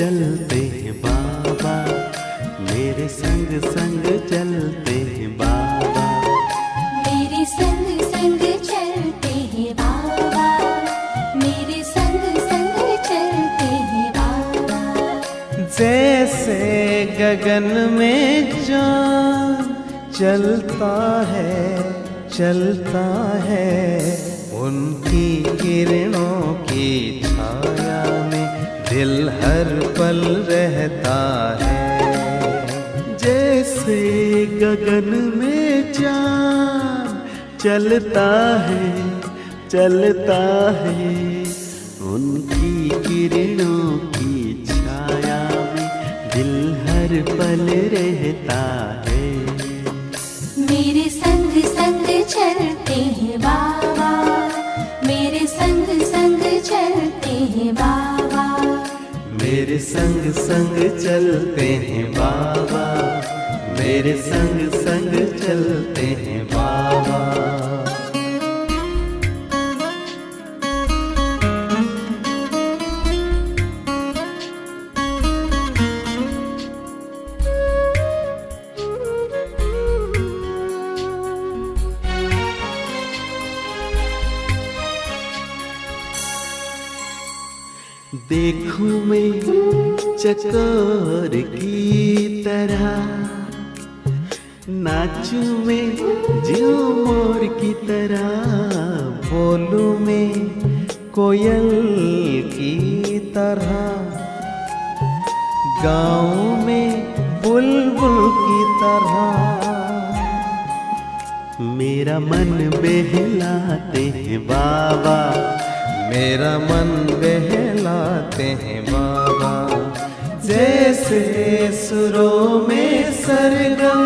चलते हैं बाबा, मेरे संग संग चलते हैं बाबा, मेरे संग संग चलते हैं बाबा, मेरे संग संग चलते हैं बाबा। जैसे गगन में चाँद चलता है, उनकी किरणों की छाया में दिल हर पल रहता है। जैसे गगन में चाँद चलता है, उनकी किरणों की छाया में दिल हर पल रहता है। मेरे संग संग चलते हैं बाबा, मेरे संग संग चलते हैं बाबा, मेरे संग संग चलते हैं बाबा, मेरे संग संग चलते हैं बाबा। देखूं मैं चकोर की तरह, नाचूं मैं झूमर की तरह, बोलूं मैं कोयल की तरह, गाऊं मैं बुलबुल की तरह। मेरा मन बहलाते हैं बाबा, मेरा मन बहलाते हैं बाबा। जैसे सुरों में सरगम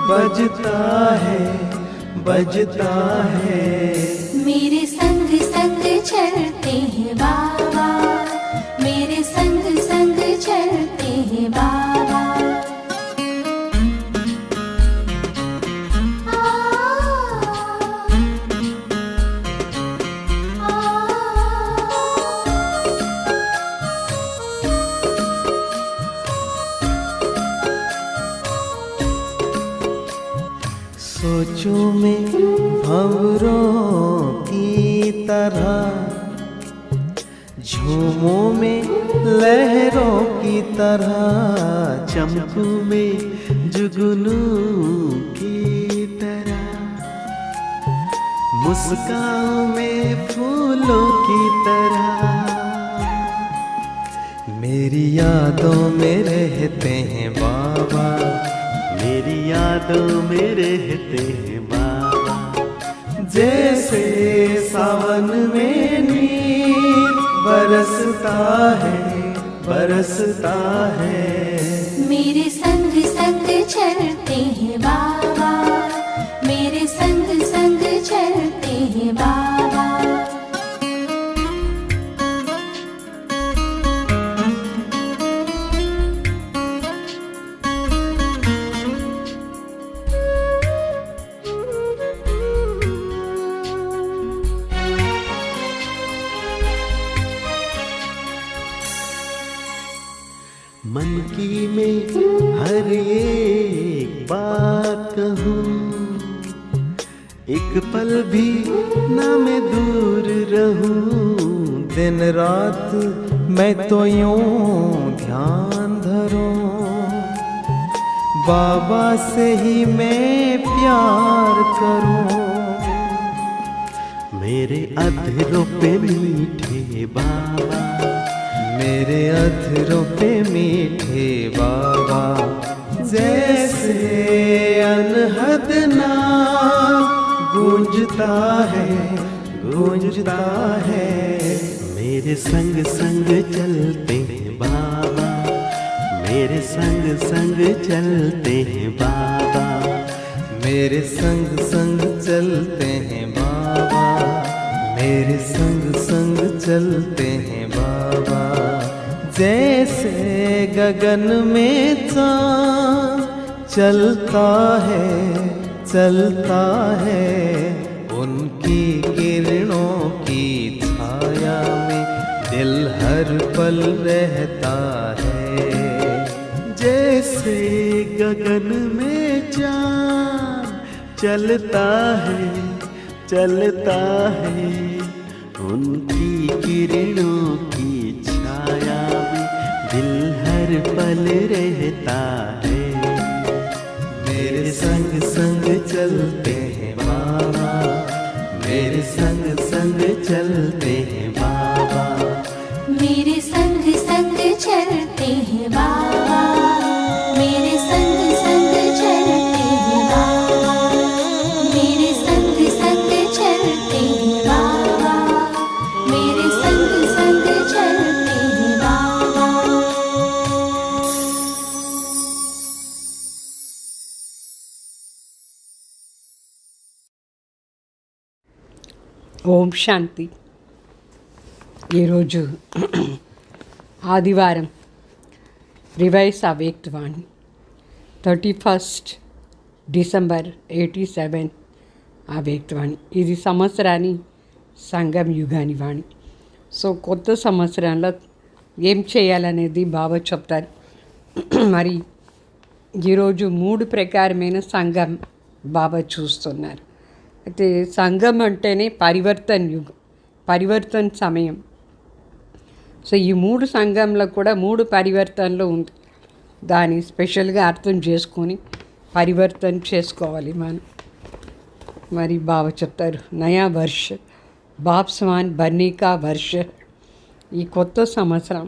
बजता है, मेरे संग संग चलते हैं बाबा, मेरे संग संग चलते हैं बाबा। सोचूं मैं भंवरों की तरह, झूमों में लहरों की तरह, चमकूं मैं जुगनू की तरह, मुस्कान में फूलों की तरह। मेरी यादों में रहते हैं बाबा, मेरी यादों में रहते हैं बाबा। जैसे सावन में नीर बरसता है, मेरे संग संग चलते हैं बाबा, मेरे संग संग चलते हैं बाबा। मन की मैं हर एक बात कहूँ, एक पल भी ना मैं दूर रहूं। दिन रात मैं तो यूं ध्यान धरूं, बाबा से ही मैं प्यार करूं। मेरे अधरों पे मीठे बाबा, मेरे अधरों पे मीठे बाबा। जैसे अनहद नाम गूंजता है, मेरे संग संग चलते हैं बाबा, मेरे संग संग चलते हैं बाबा, मेरे संग संग चलते हैं बाबा, मेरे संग संग चलते हैं बाबा। जैसे गगन में चाँद चलता है, उनकी किरणों की छाया में दिल हर पल रहता है। जैसे गगन में चाँद चलता है उनकी किरणों की छाया में दिल हर पल रहता है। मेरे संग संग चलते हैं बाबा, मेरे संग संग चलते हैं बाबा, मेरे संग संग चलते हैं बाबा, मेरे संग संग चलते हैं बाबा, मेरे संग संग चलते हैं बाबा, मेरे संग संग चलते हैं बाबा। ఓం శాంతి. ఈరోజు ఆదివారం రివైజ్ అవేక్డ్ వాణి 31 డిసెంబర్ 87 అవేక్డ్ వాణి. ఇది సంవత్సరాన్ని సంగం యుగాని వాణి. సో కొత్త సంవత్సరంలో ఏం చేయాలనేది బాబా చెప్తారు. మరి ఈరోజు 3 ప్రకారమైన సంఘం బాబా చూస్తున్నారు. అయితే సంఘం అంటేనే పరివర్తన యుగం, పరివర్తన సమయం. సో ఈ 3 సంఘంలో కూడా 3 పరివర్తనలు ఉంది. దాన్ని స్పెషల్గా అర్థం చేసుకొని పరివర్తన చేసుకోవాలి మనం. మరి బాబా చెప్తారు, నయా వర్ష బాప్ సమాన్ బర్నీ కా వర్ష. ఈ కొత్త సంవత్సరం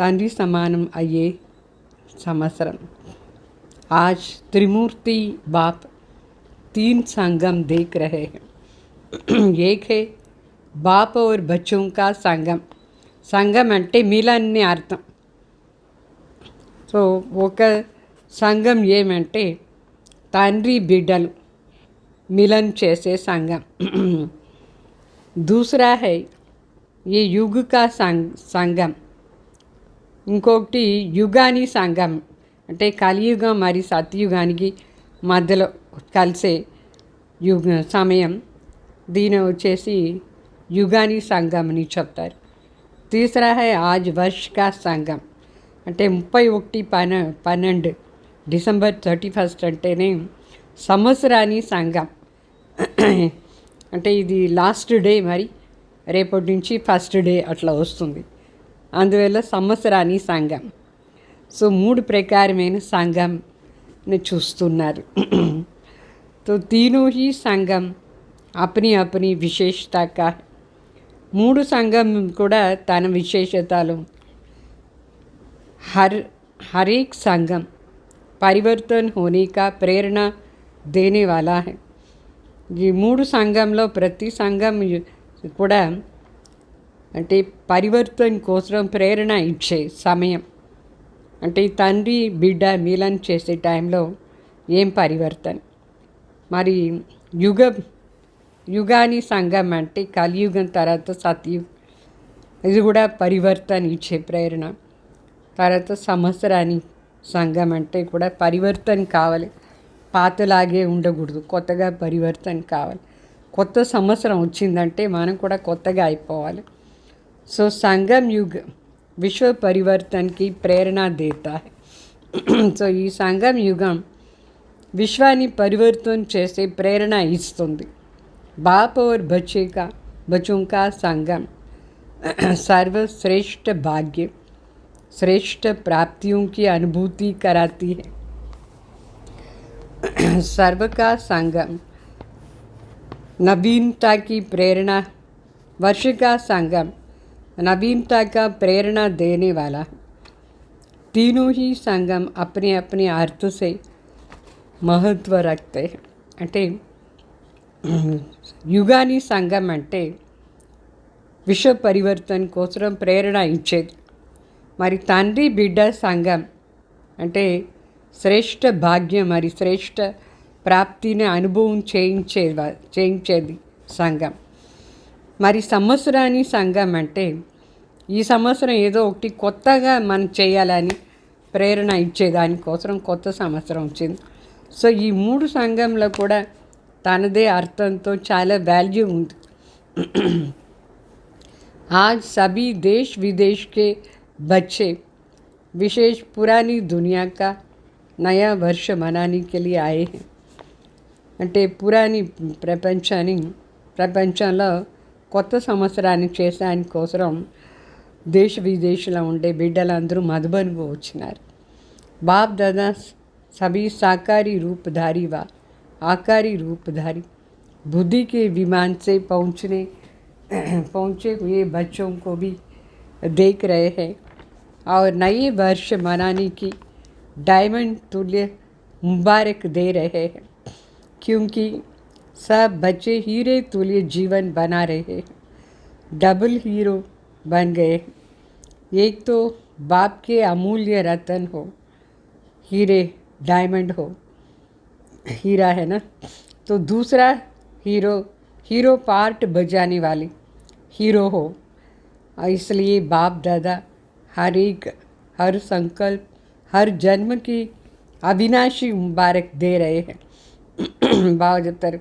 తండ్రి సమానం అయ్యే సంవత్సరం. ఆజ్ त्रिमूर्ति बाप 3 संगम देख रहे हैं. एक है बाप और बच्चों का संगम. సంఘం అంటే మిలన్ని అర్థం. సో ఒక సంఘం ఏమంటే తండ్రి బిడ్డలు మిలన్ చేసే సంఘం. దూసరా హై ఏ యుగ్ కా సంఘం. ఇంకొకటి యుగాని సంఘం అంటే కలియుగం మరి సత్యుగానికి మధ్యలో కలిసే యుగ సమయం. దీని వచ్చేసి యుగాని సంఘం అని చెప్తారు. తీసరా హై ఆజ్ వర్ష్ కా సంఘం అంటే 31/12 డిసెంబర్ 31 అంటేనే సంవత్సరాని సంఘం. అంటే ఇది లాస్ట్ డే, మరి రేపటి నుంచి ఫస్ట్ డే అట్లా వస్తుంది. అందువల్ల సంవత్సరాని సంఘం. సో 3 ప్రకారమైన సంఘంని చూస్తున్నారు. तो तीनों ही संगम अपनी अपनी विशेषता का. 3 संगम కూడా తన విశేషతలు. हर एक संगम परिवर्तन होने का प्रेरणा देने वाला है. ఈ 3 సంఘంలో ప్రతి సంఘం కూడా అంటే పరివర్తన కోసం ప్రేరణ ఇచ్చే సమయం. అంటే తండ్రి బిడ్డ మిలన్ చేసే టైంలో ఏం పరివర్తన. మరి యుగాని సంఘం అంటే కలియుగం తర్వాత సత్యుగం. ఇది కూడా పరివర్తన ఇచ్చే ప్రేరణ. తర్వాత సంవత్సరాని సంఘం అంటే కూడా పరివర్తన కావాలి. పాతలాగే ఉండకూడదు, కొత్తగా పరివర్తన కావాలి. కొత్త సంవత్సరం వచ్చిందంటే మనం కూడా కొత్తగా అయిపోవాలి. సో సంగम युग విశ్వ పరివర్తనకి ప్రేరణ దేతా హై. సో ఈ సంగం యుగం విశ్వాన్ని పరివర్తన చేసే ప్రేరణ ఇస్తుంది. बाप और बच्चों का संगम सर्वश्रेष्ठ भाग्य, श्रेष्ठ प्राप्तियों की अनुभूति कराती है. सर्व का संगम नवीनता की प्रेरणा. वर्ष का संगम नवीनता का प्रेरणा देने वाला. तीनों ही संगम अपने अपने अर्थ से महत्व रखते हैं. అంటే యుగాని సంఘం అంటే విశ్వ పరివర్తన కోసం ప్రేరణ ఇచ్చేది. మరి తండ్రి బిడ్డ సంఘం అంటే శ్రేష్ఠ భాగ్యం మరి శ్రేష్ఠ ప్రాప్తిని అనుభవం చేయించేది సంఘం. మరి సంవత్సరాని సంఘం అంటే ఈ సంవత్సరం ఏదో ఒకటి కొత్తగా మనం చేయాలని ప్రేరణ ఇచ్చేదానికోసం కొత్త సంవత్సరం వచ్చింది. సో ఈ 3 సంఘంలో కూడా తనదే అర్థంతో చాలా వాల్యూ ఉంది. आज सभी देश विदेश के बच्चे विशेष पुरानी दुनिया का नया वर्ष मनाने के लिए आए हैं అంటే పురాణి ప్రపంచంలో కొత్త సంవత్సరాన్ని చేసాని కోసం దేశ విదేశాల్లో ఉండే బిడ్డలందరూ మధుబన్కు వచ్చినారు. బాప్ दादा सभी साकारी रूपधारी व आकारी रूपधारी बुद्धि के विमान से पहुँचे हुए बच्चों को भी देख रहे हैं और नए वर्ष मनाने की डायमंड तुल्य मुबारक दे रहे हैं, क्योंकि सब बच्चे हीरे तुल्य जीवन बना रहे हैं, डबल हीरो बन गए. एक तो बाप के अमूल्य रतन हो, हीरे डायमंड हो, हीरा है ना, तो दूसरा हीरो पार्ट बजाने वाली हीरो हो. इसलिए बाप दादा हर संकल्प हर जन्म की अविनाशी मुबारक दे रहे हैं. బాగా చెప్తారు.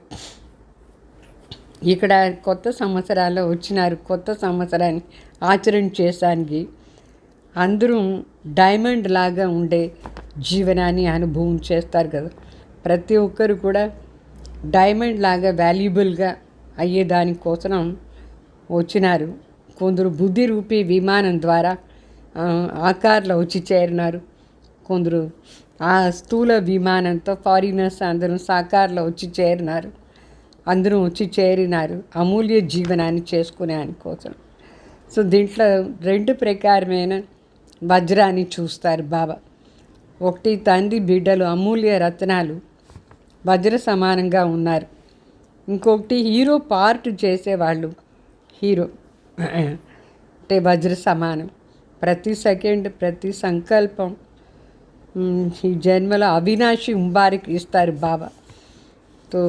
ఇక్కడ కొత్త సంవత్సరాల్లో వచ్చినారు. కొత్త సంవత్సరాన్ని ఆచరణ చేసానికి అందరూ డైమండ్ లాగా ఉండే జీవనాన్ని అనుభవం చేస్తారు కదా. ప్రతి ఒక్కరు కూడా డైమండ్ లాగా వాల్యుబుల్గా అయ్యేదానికోసం వచ్చినారు. కొందరు బుద్ధి రూపీ విమానం ద్వారా ఆకార్లో వచ్చి చేరినారు. కొందరు ఆ స్థూల విమానంతో ఫారినర్స్ అందరూ సాకార్లో వచ్చి చేరినారు. అందరూ వచ్చి చేరినారు అమూల్య జీవనాన్ని చేసుకునే కోసం. సో దీంట్లో రెండు ప్రకారమైన వజ్రాన్ని చూస్తారు బాబా. ఒకటి తండ్రి బిడ్డలు అమూల్య రత్నాలు వజ్ర సమానంగా ఉన్నారు. ఇంకొకటి హీరో పార్ట్ చేసేవాళ్ళు హీరో అంటే వజ్ర సమానం. ప్రతి సెకండ్ ప్రతి సంకల్పం ఈ జన్మలో అవినాशी मुबारक इस्तार बाबा. तो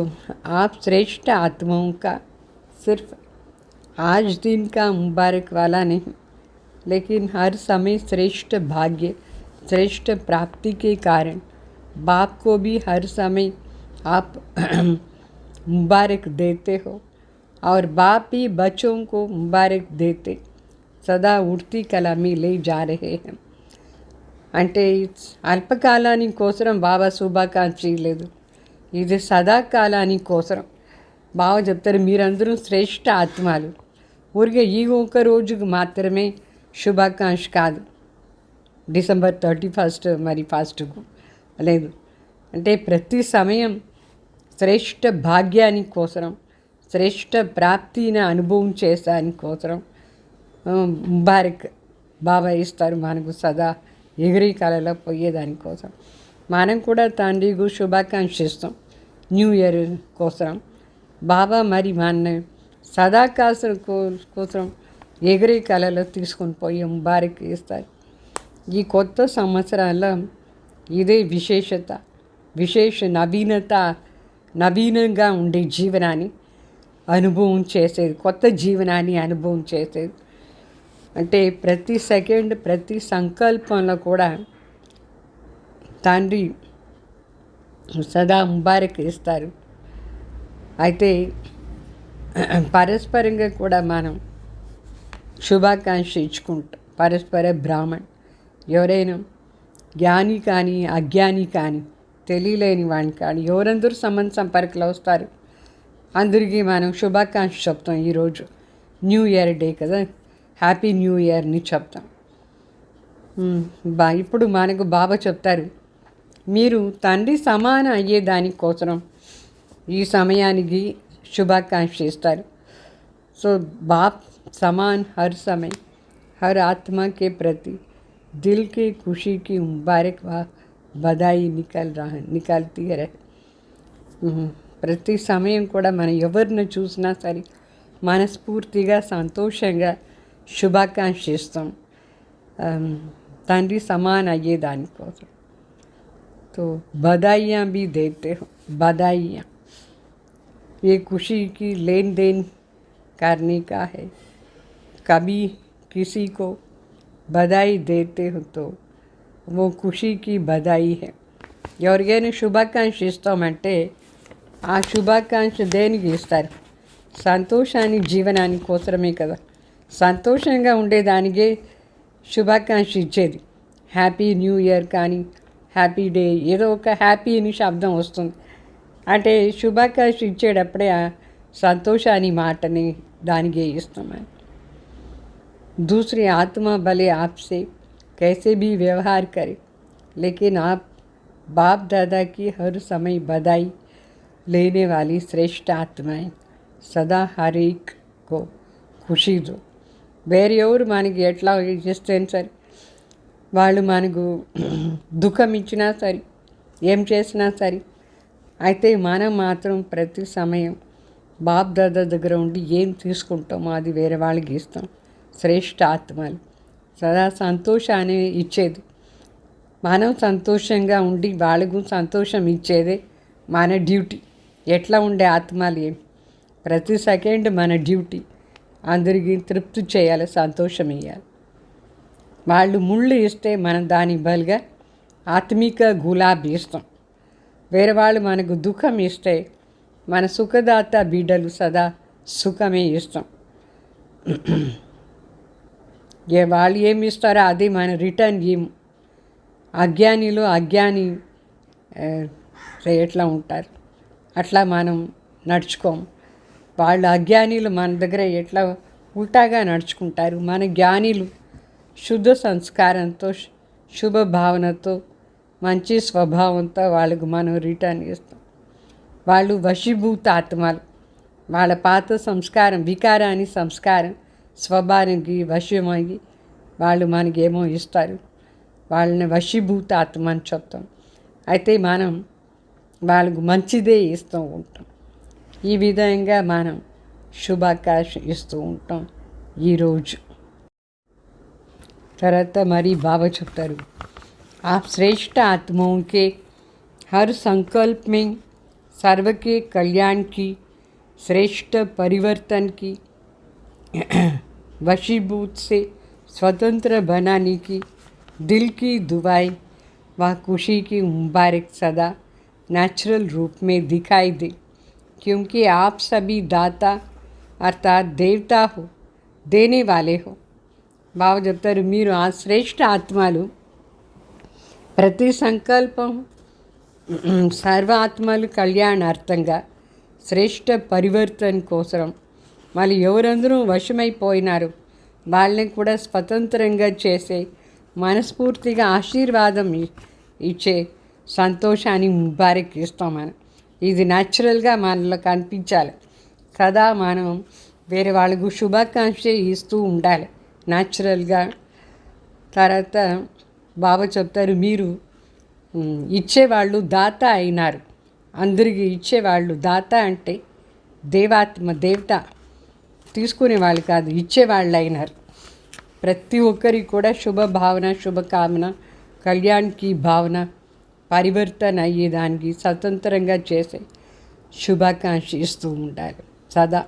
आप श्रेष्ठ आत्माओं का सिर्फ आज दिन का मुबारक वाला नहीं, लेकिन हर समय श्रेष्ठ भाग्य श्रेष्ठ प्राप्ति के कारण बाप को भी हर समय आप मुबारक देते हो और बाप भी बच्चों को मुबारक देते सदा उड़ती कला में ले जा रहे हैं. అంటే అల్పకాలాని కోసం బాబా శుభాకాంక్ష లేదు, ఇది సదాకాలాని కోసం. బాబా చెప్తారు మీరందరూ శ్రేష్ఠ ఆత్మలు. ఊరికే ఈ ఒక్క రోజుకు మాత్రమే శుభాకాంక్ష కాదు, డిసెంబర్ 31 మరి ఫాస్ట్కు లేదు. అంటే ప్రతి సమయం శ్రేష్ఠ భాగ్యాని కోసం శ్రేష్ఠ ప్రాప్తిని అనుభవం చేసాని కోసం ముబారక్ బాబా ఇస్తారు మనకు సదా ఎగిరి కాలంలో పోయేదానికోసం. మనం కూడా తండ్రికి శుభాకాంక్షిస్తాం న్యూ ఇయర్ కోసం. బాబా మరి మన సదాకాశం కోసం ఎగిరి కళలో తీసుకొని పోయి ముబారక్ ఇస్తారు. ఈ కొత్త సంవత్సరాల్లో ఇదే విశేషత, విశేష నవీనంగా ఉండే జీవనాన్ని అనుభవం చేసేది, కొత్త జీవనాన్ని అనుభవం చేసేది. అంటే ప్రతి సెకండ్ ప్రతి సంకల్పంలో కూడా తండ్రి సదా ముబారక్ ఇస్తారు. అయితే పరస్పరంగా కూడా మనం శుభాకాంక్ష ఇచ్చుకుంటాం. పరస్పర బ్రాహ్మణ్ ఎవరైనా జ్ఞాని కానీ అజ్ఞాని కానీ తెలియలేని వాడిని కానీ ఎవరందరూ సంపర్కంలో వస్తారు, అందరికీ మనం శుభాకాంక్ష చెప్తాం. ఈరోజు న్యూ ఇయర్ డే కదా, హ్యాపీ న్యూ ఇయర్ని చెప్తాం. ఇప్పుడు మనకు బాబా చెప్తారు మీరు తండ్రి సమానం అయ్యేదానికోసం ఈ సమయానికి శుభాకాంక్ష ఇస్తారు. సో बाप समान हर समय हर आत्मा के प्रति दिल की खुशी की मुबारक व बधाई निकलती रहे. ప్రతి సమయం కూడా మనం ఎవరిని చూసినా సరే మనస్ఫూర్తిగా సంతోషంగా శుభాకాంక్షిస్తాం తండ్రి సమాన్ అయ్యేదానికోసం. तो बधाइयाँ भी देते हो, बधाइयाँ ये खुशी की लेन देन करने का है. कभी किसी को बधाई देते हो तो वो खुशी की बधाई है. ఎవరికైనా శుభాకాంక్ష ఇస్తామంటే ఆ శుభాకాంక్ష దేనికి ఇస్తారు? సంతోషాన్ని జీవనాన్ని కోసమే కదా. సంతోషంగా ఉండేదానికే శుభాకాంక్ష ఇచ్చేది. హ్యాపీ న్యూ ఇయర్ కానీ హ్యాపీ డే, ఏదో ఒక హ్యాపీ అని శబ్దం వస్తుంది. అంటే శుభాకాంక్ష ఇచ్చేటప్పుడే ఆ సంతోషాన్ని మాటని దానికి ఇస్తామని. दूसरी आत्मा भले आपसे कैसे भी व्यवहार करे, लेकिन आप बाप दादा की हर समय बधाई लेने वाली श्रेष्ठ आत्माएं, सदा हर एक को खुशी दो. వేరే ఎవరు మనకి ఎట్లా చేస్తే సరే, వాళ్ళు మనకు దుఃఖం ఇచ్చినా సరే, ఏం చేసినా సరే, అయితే మనం మాత్రం ప్రతి సమయం బాప్ దాదా దగ్గర ఉండి ఏం తీసుకుంటామో అది వేరే వాళ్ళకి ఇస్తాం. శ్రేష్ఠ ఆత్మలు సదా సంతోషాన్ని ఇచ్చేది, మనం సంతోషంగా ఉండి వాళ్ళకు సంతోషం ఇచ్చేదే మన డ్యూటీ. ఎట్లా ఉండే ఆత్మలు ఏం, ప్రతి సెకండ్ మన డ్యూటీ అందరికీ తృప్తి చేయాలి, సంతోషం ఇవ్వాలి. వాళ్ళు ముళ్ళు ఇస్తే మనం దాని బదులుగా ఆత్మిక గులాబీ ఇస్తాం. వేరే వాళ్ళు మనకు దుఃఖం ఇస్తే మన సుఖదాత బిడ్డలు సదా సుఖమే ఇస్తాం. వాళ్ళు ఏమి ఇస్తారో అది మన రిటర్న్ ఇవ్వం. అజ్ఞానిలో అజ్ఞాని ఎట్లా ఉంటారు అట్లా మనం నడుచుకోము. వాళ్ళు అజ్ఞానిలు మన దగ్గర ఎట్లా ఉల్టాగా నడుచుకుంటారు. మన జ్ఞానిలు శుద్ధ సంస్కారంతో, శుభ భావనతో, మంచి స్వభావంతో వాళ్ళకు మనం రిటర్న్ ఇస్తాం. వాళ్ళు వశీభూత ఆత్మలు, వాళ్ళ పాత సంస్కారం, వికారాన్ని సంస్కారం స్వభావానికి వశమయ్యి వాళ్ళు మనకేమో ఇస్తారు. వాళ్ళని వశీభూత ఆత్మ అని చెప్తాం. అయితే మనం వాళ్ళకు మంచిదే ఇస్తూ ఉంటాం. ఈ విధంగా మనం శుభాకాంక్ష ఇస్తూ ఉంటాం ఈరోజు. తర్వాత మరి బాబా చెప్తారు, आप श्रेष्ठ आत्माओं के हर संकल्प में सर्व के कल्याण की, श्रेष्ठ परिवर्तन की, वशीभूत से स्वतंत्र बनाने की दिल की दुआएं व खुशी की मुबारक सदा नेचुरल रूप में दिखाई दे, क्योंकि आप सभी दाता अर्थात देवता हो, देने वाले हो. బాబా చెప్తారు, మీరు ఆ శ్రేష్ఠ ఆత్మలు ప్రతి సంకల్పం సర్వాత్మలు కళ్యాణార్థంగా, శ్రేష్ఠ పరివర్తన కోసం మళ్ళీ ఎవరందరూ వశమైపోయినారు వాళ్ళని కూడా స్వతంత్రంగా చేసే, మనస్ఫూర్తిగా ఆశీర్వాదం ఇచ్చే సంతోషాన్ని ముబారక్ ఇస్తాం మనం. ఇది న్యాచురల్గా మనలో కనిపించాలి. సదా మనం వేరే వాళ్ళకు శుభాకాంక్ష ఇస్తూ ఉండాలి న్యాచురల్గా. తర్వాత బాబా చెప్తారు, మీరు ఇచ్చేవాళ్ళు దాత అయినారు. అందరికీ ఇచ్చేవాళ్ళు దాత అంటే దేవాత్మ, దేవత, తీసుకునే వాళ్ళు కాదు, ఇచ్చేవాళ్ళు అయినారు. ప్రతి ఒక్కరికి కూడా శుభ భావన, శుభకామన, కళ్యాణ్కి భావన, పరివర్తన అయ్యేదానికి స్వతంత్రంగా చేసే శుభాకాంక్ష ఇస్తూ ఉండాలి సదా.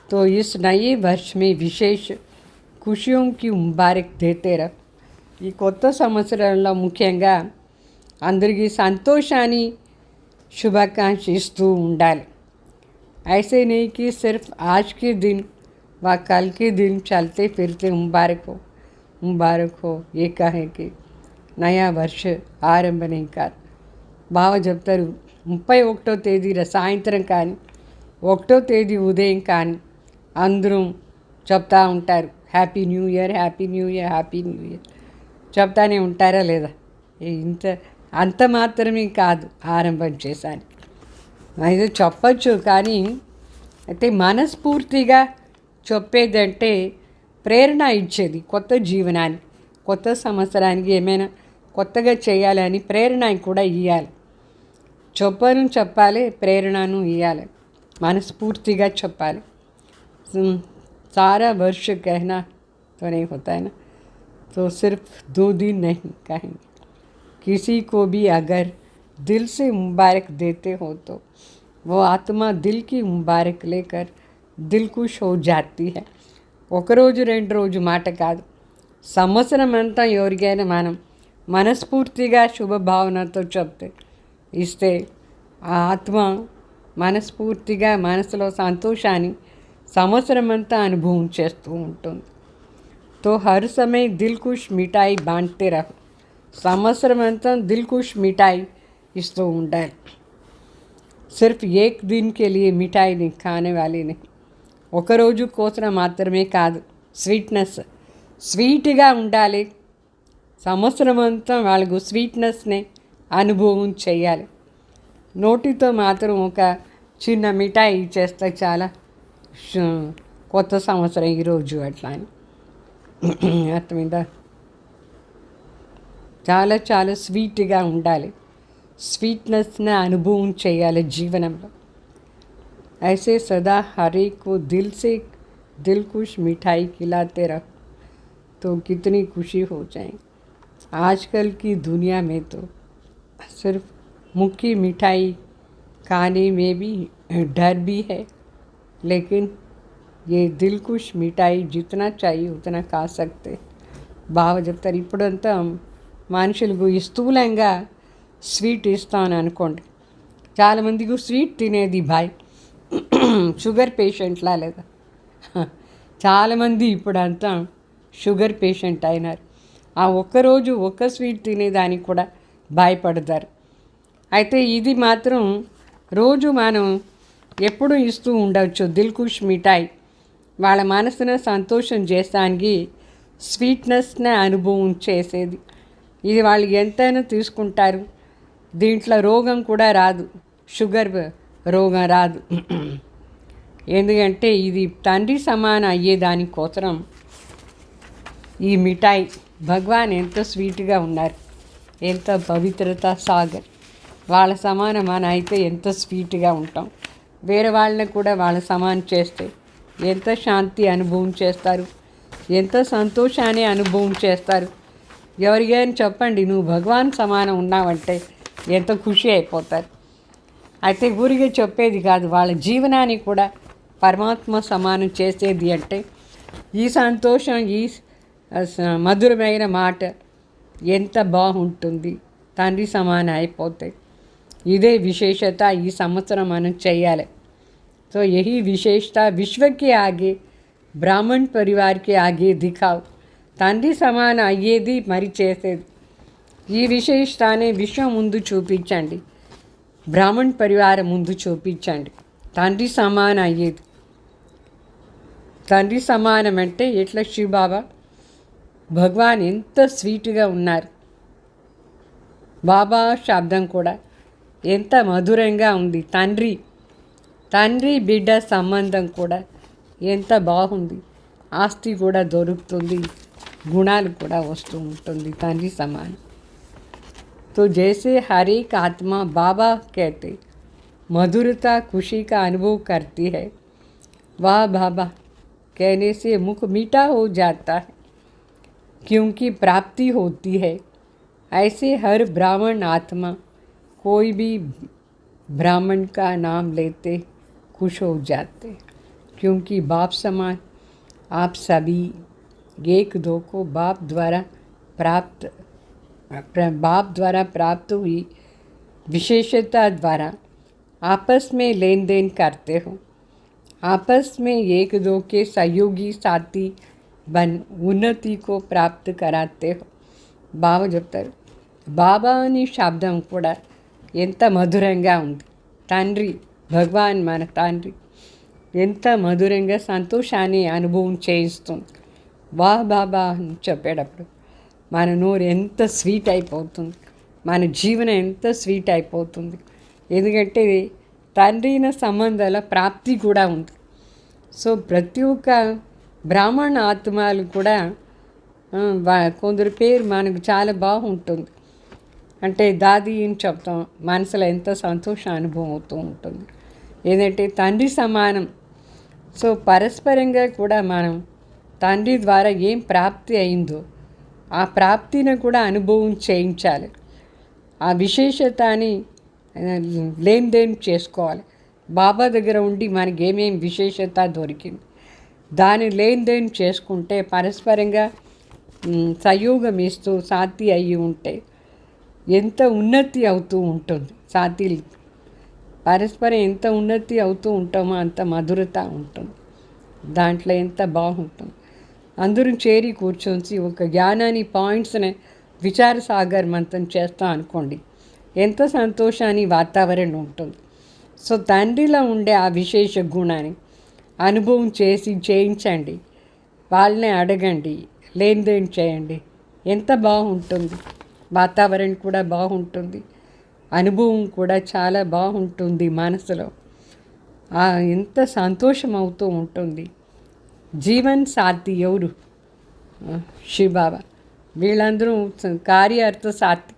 तो इस नए वर्ष में विशेष खुशियों की मुबारक देते रहो. ఈ కొత్త సంవత్సరంలో ముఖ్యంగా అందరికీ సంతోషాన్ని శుభాకాంక్ష ఇస్తూ ఉండాలి. ऐसे नहीं कि सिर्फ आज के दिन व कल के दिन चलते फिरते मुबारक हो ये कहें कि नया वर्ष ఆరంభ नहीं कर. బాబా చెప్తారు, 31వ తేదీ సాయంత్రం కానీ 1వ తేదీ ఉదయం కానీ అందరూ చెప్తా ఉంటారు happy new year, happy new year, happy new year చెప్తానే ఉంటారా లేదా? అంత మాత్రమే కాదు ఆరంభం చేశాను, అయితే చెప్పచ్చు. కానీ అయితే మనస్ఫూర్తిగా చెప్పేదంటే ప్రేరణ ఇచ్చేది, కొత్త జీవనాన్ని, కొత్త సంవత్సరానికి ఏమైనా కొత్తగా చేయాలని ప్రేరణ కూడా ఇవ్వాలి. చెప్పాలి, ప్రేరణను ఇవ్వాలి, మనస్ఫూర్తిగా చెప్పాలి. सारा वर्ष कहना तो नहीं होता है ना, तो सिर्फ 2 दिन नहीं कहेंगे. किसी को भी अगर दिल से मुबारक देते हो तो वो आत्मा दिल की मुबारक लेकर दिल खुश हो जाती है. ఒక రోజు 2 రోజు మాట కాదు, సంవత్సరం అంతా ఎవరికైనా మనం మనస్ఫూర్తిగా శుభభావనతో చెప్తే ఇస్తే ఆ ఆత్మ మనస్ఫూర్తిగా మనసులో సంతోషాన్ని సంవత్సరం అంతా అనుభవం చేస్తూ ఉంటుంది. तो हर समय दिल खुश मिठाई बांटते रहो. సంవత్సరం అంతా దిల్కుష్ మిఠాయి ఇస్తూ ఉండాలి. సిర్ఫ్ ఏక్ దిన్ కే లియే మిఠాయిని ఖానే వాలీని. ఒకరోజు కోసం మాత్రమే కాదు, స్వీట్గా ఉండాలి. సంవత్సరం అంతా వాళ్ళకు స్వీట్నెస్ని అనుభవం చేయాలి. నోటితో మాత్రం ఒక చిన్న మిఠాయి ఇచ్చేస్తే చాలా కొత్త సంవత్సరం ఈరోజు అట్లా అని అర్థమైందా. చాలా చాలా స్వీట్గా ఉండాలి, స్వీట్నెస్ని అనుభవం చేయాలి జీవనంలో. ऐसे सदा हर एक को दिल से दिलकुश मिठाई खिलाते रहो तो कितनी खुशी हो जाएगी. आजकल की दुनिया में तो सिर्फ मुख्य मिठाई खाने में भी डर भी है, लेकिन ये दिलकुश मिठाई जितना चाहिए उतना खा सकते. బాగా చెప్తారు. ఇప్పుడంతా మనుషులకు ఈ స్థూలంగా స్వీట్ ఇస్తాను అనుకోండి. చాలామందికి స్వీట్ తినేది బాయ్ షుగర్ పేషెంట్లా లేదా. చాలామంది ఇప్పుడంతా షుగర్ పేషెంట్ అయినారు. ఆ ఒక్కరోజు ఒక్క స్వీట్ తినేదానికి కూడా భయపడతారు. అయితే ఇది మాత్రం రోజు మనం ఎప్పుడూ ఇస్తూ ఉండవచ్చు. దిల్కుష్ మిఠాయి వాళ్ళ మనసును సంతోషం చేస్తానికి, స్వీట్నెస్ని అనుభవం చేసేది. ఇది వాళ్ళు ఎంతైనా తీసుకుంటారు. దీంట్లో రోగం కూడా రాదు, షుగర్ రోగం రాదు. ఎందుకంటే ఇది తండ్రి సమానం అయ్యేదానికోసం ఈ మిఠాయి. భగవాన్ ఎంత స్వీట్గా ఉన్నారు, ఎంత పవిత్రత సాగర్. వాళ్ళ సమానం మనం అయితే ఎంత స్వీట్గా ఉంటాం. వేరే వాళ్ళని కూడా వాళ్ళ సమానం చేస్తే ఎంత శాంతి అనుభవం చేస్తారు, ఎంత సంతోషాన్ని అనుభవం చేస్తారు. ఎవరికైనా చెప్పండి నువ్వు భగవాన్ సమానం ఉన్నావంటే ఎంత ఖుషి అయిపోతారు. అయితే ఊరిగా చెప్పేది కాదు, వాళ్ళ జీవనాన్ని కూడా పరమాత్మ సమానం చేసేది. అంటే ఈ సంతోషం, ఈ మధురమైన మాట ఎంత బాగుంటుంది. తండ్రి సమానం అయిపోతే ఇదే విశేషత ఈ సంవత్సరం మనం చేయాలి. तो यही विशेषता विश्व के आगे ब्राह्मण परिवार के आगे दिखाओ. తండ్రి సమానం అయ్యేది మరి చేసేది. ఈ విశేషతాన్ని విశ్వం ముందు చూపించండి, బ్రాహ్మణ్ పరివారం ముందు చూపించండి. తండ్రి సమానం అయ్యేది. తండ్రి సమానం అంటే ఎట్లా శివబాబా భగవాన్ ఎంత స్వీట్గా ఉన్నారు. బాబా శబ్దం కూడా ఎంత మధురంగా ఉంది. తండ్రి బిడ్డ సంబంధం కూడా ఎంత బాగుంది. ఆస్తి కూడా దొరుకుతుంది, గుణాలు కూడా వస్తూ ఉంటుంది తండ్రి సమానం. तो जैसे हर एक आत्मा बाबा कहते मधुरता खुशी का अनुभव करती है, वाह बाबा कहने से मुख मीठा हो जाता है क्योंकि प्राप्ति होती है. ऐसे हर ब्राह्मण आत्मा कोई भी ब्राह्मण का नाम लेते खुश हो जाते, क्योंकि बाप समान आप सभी एक दो को बाप द्वारा प्राप्त हुई विशेषता द्वारा आपस में लेन देन करते हो. आपस में एक दो के सहयोगी साथी बन उन्नति को प्राप्त कराते हो. బాబా చెప్తారు. బాబా అని శబ్దం కూడా ఎంత మధురంగా ఉంది. తండ్రి భగవాన్ మన తండ్రి ఎంత మధురంగా సంతోషాన్ని అనుభవం చేయిస్తుంది. వాహ్ బాబా అని చెప్పేటప్పుడు మన నోరు ఎంత స్వీట్ అయిపోతుంది, మన జీవనం ఎంత స్వీట్ అయిపోతుంది. ఎందుకంటే తండ్రిన సంబంధాల ప్రాప్తి కూడా ఉంది. సో ప్రతి ఒక్క బ్రాహ్మణ ఆత్మలు కూడా కొందరి పేరు మనకు చాలా బాగుంటుంది. అంటే దాది అని చెప్తాం, మనసులో ఎంత సంతోష అనుభవం అవుతూ ఉంటుంది. ఏదంటే తండ్రి సమానం. సో పరస్పరంగా కూడా మనం తండ్రి ద్వారా ఏం ప్రాప్తి అయిందో ఆ ప్రాప్తిని కూడా అనుభవం చేయించాలి. ఆ విశేషతని లేన్దేన్ చేసుకోవాలి. బాబా దగ్గర ఉండి మనకి ఏమేమి విశేషత దొరికింది దాన్ని లేన్దేన్ చేసుకుంటే పరస్పరంగా సహయోగం ఇస్తూ సాతి అయ్యి ఉంటే ఎంత ఉన్నతి అవుతూ ఉంటుంది. సాతీలు పరస్పరం ఎంత ఉన్నతి అవుతూ ఉంటామో అంత మధురత ఉంటుంది. దాంట్లో ఎంత బాగుంటుంది. అందరూ చేరి కూర్చొని ఒక జ్ఞానాన్ని పాయింట్స్ని విచార సాగర్ మంతం చేస్తాం అనుకోండి, ఎంత సంతోషాన్ని వాతావరణం ఉంటుంది. సో తండ్రిలో ఉండే ఆ విశేష గుణాన్ని అనుభవం చేయించండి, వాళ్ళని అడగండి, లేనిదేం చేయండి, ఎంత బాగుంటుంది. వాతావరణం కూడా బాగుంటుంది, అనుభవం కూడా చాలా బాగుంటుంది. మనసులో ఎంత సంతోషం అవుతూ ఉంటుంది. జీవన్ సాథి ఎవరు? శివబాబా. వీళ్ళందరూ కార్యార్థ సాథి.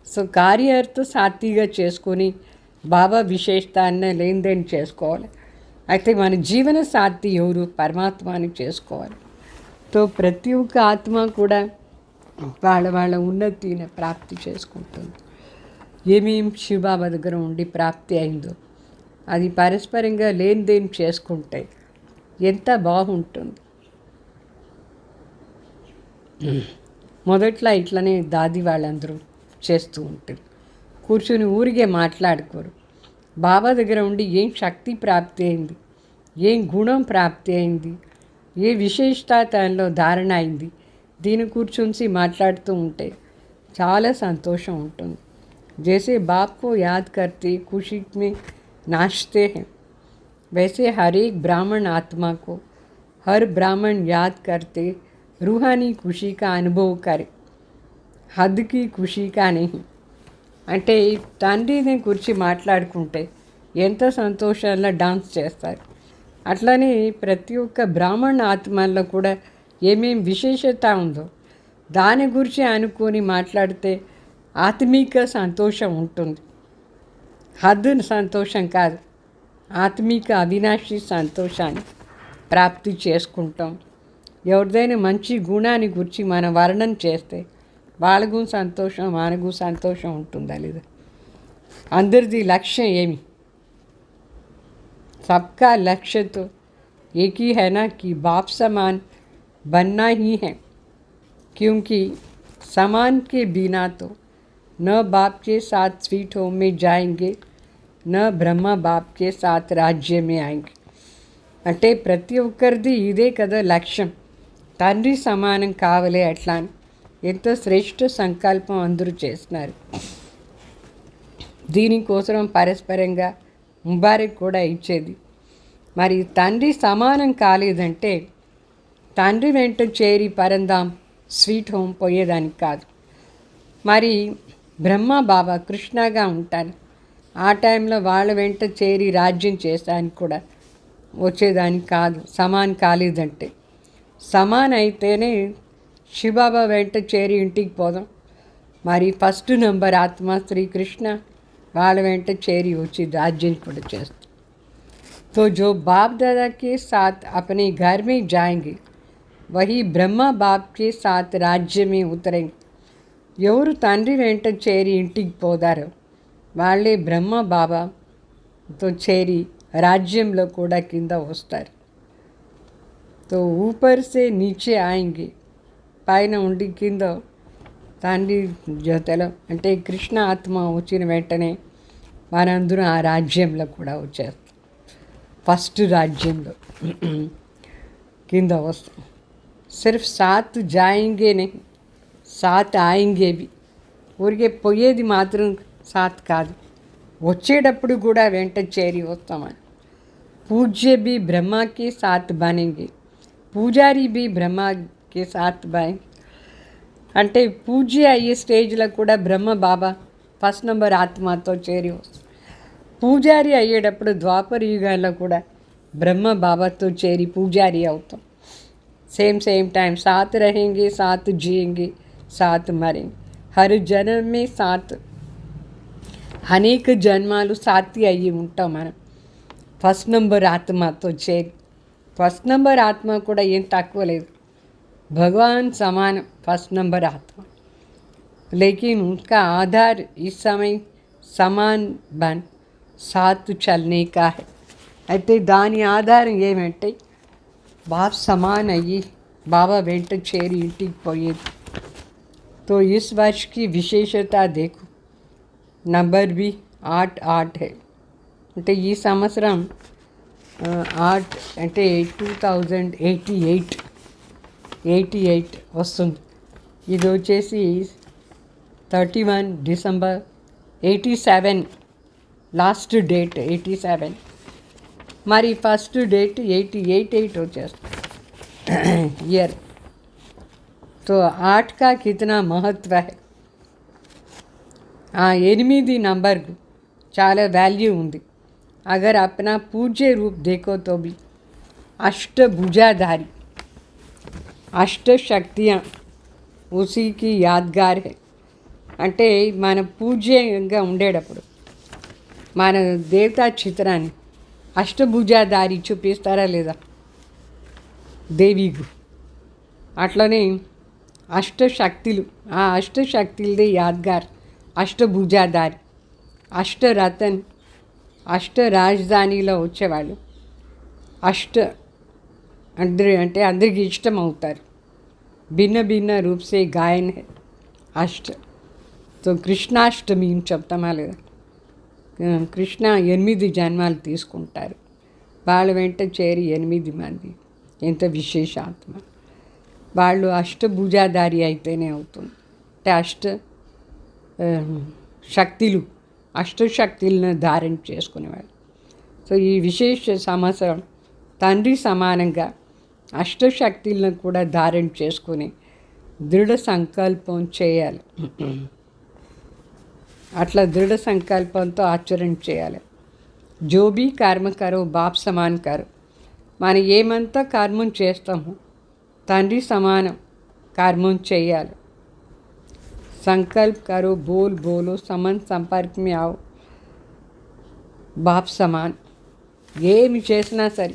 సో కార్యార్థ సాథిగా చేసుకొని బాబా విశేషతాన్ని లేనిదేం చేసుకోవాలి. అయితే మన జీవన సాథి ఎవరు? పరమాత్మని చేసుకోవాలి. తో ప్రతి ఒక్క ఆత్మ కూడా వాళ్ళ ఉన్నతిని ప్రాప్తి చేసుకుంటుంది. ఏమేం శివబాబా దగ్గర ఉండి ప్రాప్తి అయిందో అది పరస్పరంగా లేనిదేం చేసుకుంటే ఎంత బాగుంటుంది. మొదట్లో ఇట్లనే దాది వాళ్ళందరూ చేస్తూ ఉంటారు. కూర్చొని ఊరికే మాట్లాడుకోరు. బాబా దగ్గర ఉండి ఏం శక్తి ప్రాప్తి అయింది, ఏం గుణం ప్రాప్తి అయింది, ఏ విశేషత తనలో ధారణ అయింది, దీని కూర్చొని మాట్లాడుతూ ఉంటే చాలా సంతోషం ఉంటుంది. जैसे बाप को याद करते खुशी में नाचते हैं, वैसे हर एक ब्राह्मण आत्मा को हर ब्राह्मण याद करते रूहानी खुशी का अनुभव करे, हद की खुशी का नहीं. అంటే తండ్రిని గురించి మాట్లాడుకుంటే ఎంత సంతోషంగా డాన్స్ చేస్తారు. అట్లనే ప్రతి ఒక్క బ్రాహ్మణ ఆత్మల్లో కూడా ఏమేం విశేషత ఉందో దాని గురించి అనుకొని మాట్లాడితే ఆత్మీక సంతోషం ఉంటుంది. హద్దు సంతోషం కాదు, ఆత్మీక అవినాశి సంతోషాన్ని ప్రాప్తి చేసుకుంటాం. ఎవరిదైనా మంచి గుణాన్ని గురించి మనం వర్ణన చేస్తే వాళ్ళకు సంతోషం, మనకు సంతోషం ఉంటుందా లేదా? అందరిది లక్ష్యం ఏమి? सबका लक्ष्य तो एक ही है ना कि बाप समान बनना ही है, क्योंकि समान के बिना तो न बाप के साथ स्वीट होम में जाएंगे, न ब्रह्मा बाप के साथ राज्य में आएंगे. అంటే ప్రతి ఒక్కరిది ఇదే కదా లక్ష్యం, తండ్రి సమానం కావలే. అట్లా ఎంతో శ్రేష్ఠ సంకల్పం అందరూ చేస్తున్నారు. దీనికోసం పరస్పరంగా ముబారక్ కూడా ఇచ్చేది. మరి తండ్రి సమానం కాలేదంటే తండ్రి వెంట చేరి పరందాం స్వీట్ హోమ్ పోయేదానికి కాదు. మరి బ్రహ్మ బాబా కృష్ణగా ఉంటారు, ఆ టైంలో వాళ్ళ వెంట చేరి రాజ్యం చేసేదానికి కూడా వచ్చేదానికి కాదు. సమాన్ కాలేదంటే సమాన్ అయితేనే శివబాబా వెంట చేరి ఇంటికి పోదాం. మరి ఫస్ట్ నంబర్ ఆత్మ శ్రీకృష్ణ వాళ్ళ వెంట చేరి వచ్చి राज्य కూడా చేస్తారు. तो जो बाप दादा के साथ अपने घर में जाएंगे वही ब्रह्मा बाप के साथ राज्य में उतरेंगे. ఎవరు తండ్రి వెంట చేరి ఇంటికి పోదారో వాళ్ళే బ్రహ్మ బాబాతో చేరి రాజ్యంలో కూడా కింద వస్తారు. तो ऊपर से नीचे आएंगे, పైన ఉండి కింద తండ్రి జతలో అంటే కృష్ణ ఆత్మ వచ్చిన వెంటనే మనందరం ఆ రాజ్యంలో కూడా వచ్చేస్తాం. ఫస్ట్ రాజ్యంలో కింద వస్తాం. సిర్ఫ్ సాత్ జాయింగేనే సాత్ ఆయింగేవి. ఊరికే పోయేది మాత్రం సాత్ కాదు, వచ్చేటప్పుడు కూడా వెంట చేరి వస్తామని. పూజ్య బి బ్రహ్మకి సాత్ బనేంగే, పూజారి బి బ్రహ్మకి సాత్ బనేంగే. అంటే పూజ్య అయ్యే స్టేజ్లో కూడా బ్రహ్మ బాబా ఫస్ట్ నంబర్ ఆత్మతో చేరి వస్తాం. పూజారి అయ్యేటప్పుడు ద్వాపర యుగాల్లో కూడా బ్రహ్మ బాబాతో చేరి పూజారి అవుతాం. సేమ్ టైం సాత్ रहेंगे, సాత్ जिएंगे, సాత్ మరేంगे. హర్ జన్మ మే సాత్, అనేక జన్మాలు సాతి అయ్యి ఉంటాం మనం ఫస్ట్ నంబర్ ఆత్మతో చేరి. ఫస్ట్ నంబర్ ఆత్మ కూడా ఏం తక్కువ లేదు, भगवान समान फर्स्ट नंबर आत्मा, लेकिन उनका आधार इस समय समान बन साथ चलने का है. అయితే దాని ఆధారం ఏమంటే బాబా సమాన్ అయ్యి బాబా వెంట చేరి ఇంటికి పోయేది. तो इस वर्ष की विशेषता देखो, नंबर भी 8 है. అంటే ఈ సంవత్సరం 8 అంటే 2088 వస్తుంది. ఇది వచ్చేసి 31 డిసెంబర్ 87, లాస్ట్ డేట్ 87. మరి ఫస్ట్ డేట్ 88 వచ్చేస్తుంది ईयर। तो 8 का कितना महत्व है। ఆ 8 नंबर చాలా వాల్యూ ఉంది। अगर अपना पूज्य रूप देखो तो भी अष्टभुजाधारी, अष्ट शक्तियाँ उसी की यादगार है। అంటే మన పూజ్యంగా ఉండేటప్పుడు మన దేవతా చిత్రాన్ని అష్టభుజాధారి చూపిస్తారా లేదా దేవిగు, అట్లనే అష్టశక్తులు, ఆ అష్టశక్తులదే యాద్గార్ అష్టభుజాధారి, అష్టరతన్, అష్ట రాజధానిలో వచ్చేవాళ్ళు అంటే అందరికి ఇష్టం అవుతారు। భిన్న భిన్న రూప్ సే గాయన్ హై అష్ట। తో కృష్ణాష్టమి అని చెప్తామా లేదా, కృష్ణ 8 జన్మాలు తీసుకుంటారు, వాళ్ళ వెంట చేరి 8 మంది, ఎంత విశేషాత్మ। వాళ్ళు అష్టభుజాధారి అయితేనే అవుతుంది, అంటే శక్తులు, అష్టశక్తులను ధారణ చేసుకునేవాళ్ళు। సో ఈ విశేష సంవత్సరం తండ్రి సమానంగా అష్టశక్తులను కూడా ధారణ చేసుకుని దృఢ సంకల్పం చేయాలి। అట్లా దృఢ సంకల్పంతో ఆచరణ చేయాలి। జో బీ కర్మ కరో బాప్ సమాన్ కరో, మనం ఏమంతా కర్మం చేస్తామో తండ్రి సమానం కర్మం చేయాలి। संकल्प करो, बोल बोलो, समन संपर्क में आओ, बाप समान। ఏమి చేసినా సరే,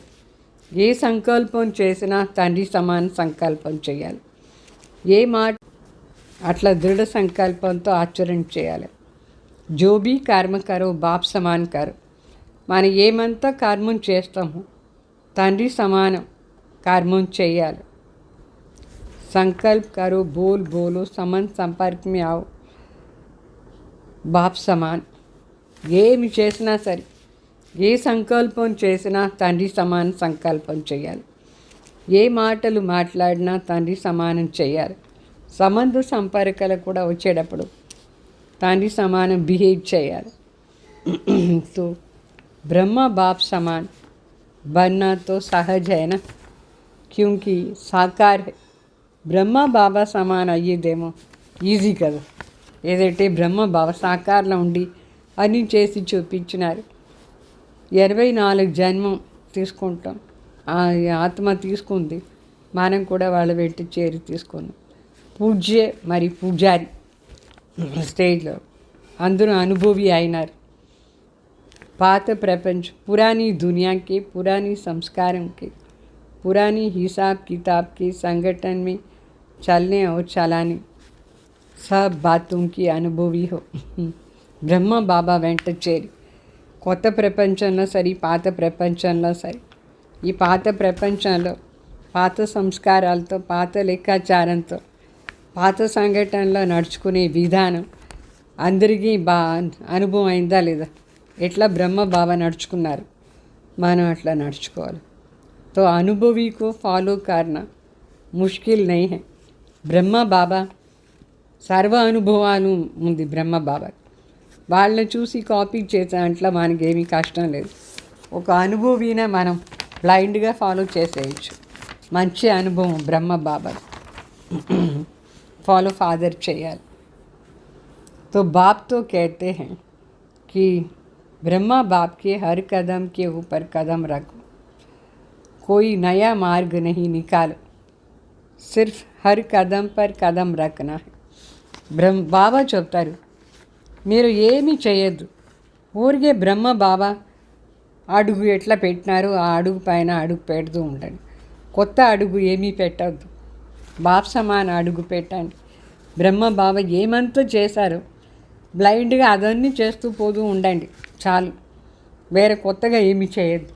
ఏ సంకల్పం చేసినా తండ్రి సమాన సంకల్పం చేయాలి। ఏ మాట అట్లా దృఢ సంకల్పంతో ఆచరణ చేయాలి। జో బీ కర్మ కరో బాప్ సమాన్ కరో, మనం ఏమంతా కర్మం చేస్తామో తండ్రి సమానం కర్మం చేయాలి। संकल्प करो, बोल बोलो, समन संपर्क में आओ, बाप समान। ఏమి చేసినా సరే, ఏ సంకల్పం చేసినా తండ్రి సమాన సంకల్పం చేయాలి। ఏ మాటలు మాట్లాడినా తండ్రి సమానం చేయాలి। సంబంధ సంపర్కాలు కూడా వచ్చేటప్పుడు తండ్రి సమానం బిహేవ్ చేయాలి। तो ब्रह्मा बाप समान बनना तो सहज है ना, क्योंकि साकार है। బ్రహ్మ బాబా సమాన్ అయ్యేదేమో ఈజీ కదా, ఏదంటే బ్రహ్మ బాబా సాకారంలో ఉండి అన్నీ చేసి చూపించినారు। 84 జన్మం తీసుకుంటాం, ఆ ఆత్మ తీసుకుంది, మనం కూడా వాళ్ళ వెంట చేరి తీసుకున్నాం। పూజ్య మరి పూజారి స్టేజ్లో అందరూ అనుభవి అయినారు। పాత ప్రపంచం పురానీ దునియాకి, పురానీ సంస్కారం के, पुरानी हिसाब किताब के संगठन में चलने और चलाने सब बातों की अनुभवी हो। బ్రహ్మ బాబా వెంట చేరి కొత్త ప్రపంచంలో సరి, పాత ప్రపంచంలో సరి, ఈ పాత ప్రపంచంలో పాత సంస్కారాలతో, పాత లెక్కాచారంతో, పాత సంఘటనలో నడుచుకునే విధానం అందరికీ అనుభవం అయిందా లేదా, ఎట్లా బ్రహ్మ బాబా నడుచుకున్నారు మనం అట్లా నడుచుకోవాలి। तो अनुभवी को फॉलो करना मुश्किल नहीं है। బ్రహ్మ బాబా సర్వ అనుభవాలు ఉంది బ్రహ్మ బాబా, వాళ్ళని చూసి కాపీ చేసే దాంట్లో మనకేమీ కష్టం లేదు। ఒక అనుభవినే మనం బ్లైండ్గా ఫాలో చేసేయచ్చు, మంచి అనుభవం బ్రహ్మ బాబా फॉलो फादर చేయాలి। तो बाप तो कहते हैं कि ब्रह्मा बाप के हर कदम के ऊपर कदम रखो, कोई नया मार्ग नहीं निकालो, सिर्फ हर कदम पर कदम रखना है। బాబా చెప్తారు, మీరు ఏమీ చేయొద్దు, ఊరికే బ్రహ్మ బాబా అడుగు ఎట్లా పెట్టినారో ఆ అడుగు పైన అడుగు పెడుతూ ఉండండి, కొత్త అడుగు ఏమీ పెట్టద్దు, బాప్ సమాన అడుగు పెట్టండి। బ్రహ్మ బాబా ఏమంతా చేశారో బ్లైండ్గా అదన్నీ చేస్తూ పోతూ ఉండండి చాలు, వేరే కొత్తగా ఏమీ చేయొద్దు।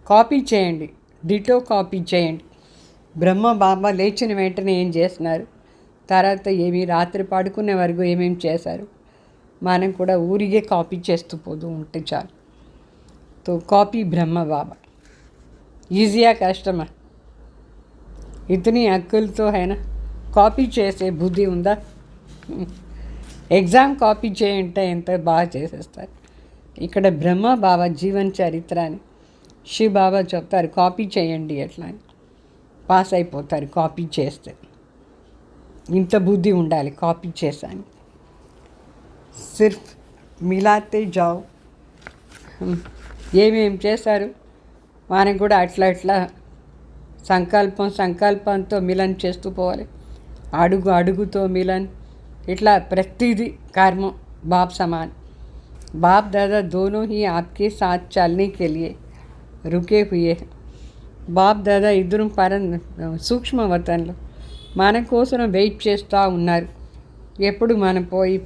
కాపీ చేయండి, డిటో కాపీ చేయండి। బ్రహ్మ బాబా లేచిన వెంటనే ఏం చేస్తున్నారు, తర్వాత ఏమి రాత్రి పడుకునే వరకు ఏమేమి చేశారు, మనం కూడా ఊరిగే కాపీ చేస్తూ పోతూ ఉంటే చాలు। तो कॉपी ब्रह्म बाबा ఈజీయా కష్టమా, इतनी अक्ल तो है ना, కాపీ చేసే బుద్ధి ఉందా? ఎగ్జామ్ కాపీ చేయంటే ఎంత బాగా చేసేస్తారు. ఇక్కడ బ్రహ్మ బాబా జీవన చరిత్ర అని శివ బాబా చెప్తారు, కాపీ చేయండి ఎట్లా అని. పాస్ అయిపోతారు కాపీ చేస్తే. ఇంత బుద్ధి ఉండాలి కాపీ చేశాను. సిర్ఫ్ మిలాతే జావ్. ఏమేం చేశారు మనం కూడా అట్లా అట్లా సంకల్పంతో మిలన్ చేస్తూ పోవాలి. అడుగు అడుగుతో మిలన్, ఇట్లా ప్రతిదీ కర్మ बाप समान. बाप दादा दोनों ही आपके साथ चलने के लिए रुके हुए हैं. బాప్ దాదా ఇద్దరు సూక్ష్మ వతన్లో మన కోసం వెయిట్ చేస్తూ ఉన్నారు. ఎప్పుడు మనం పోయి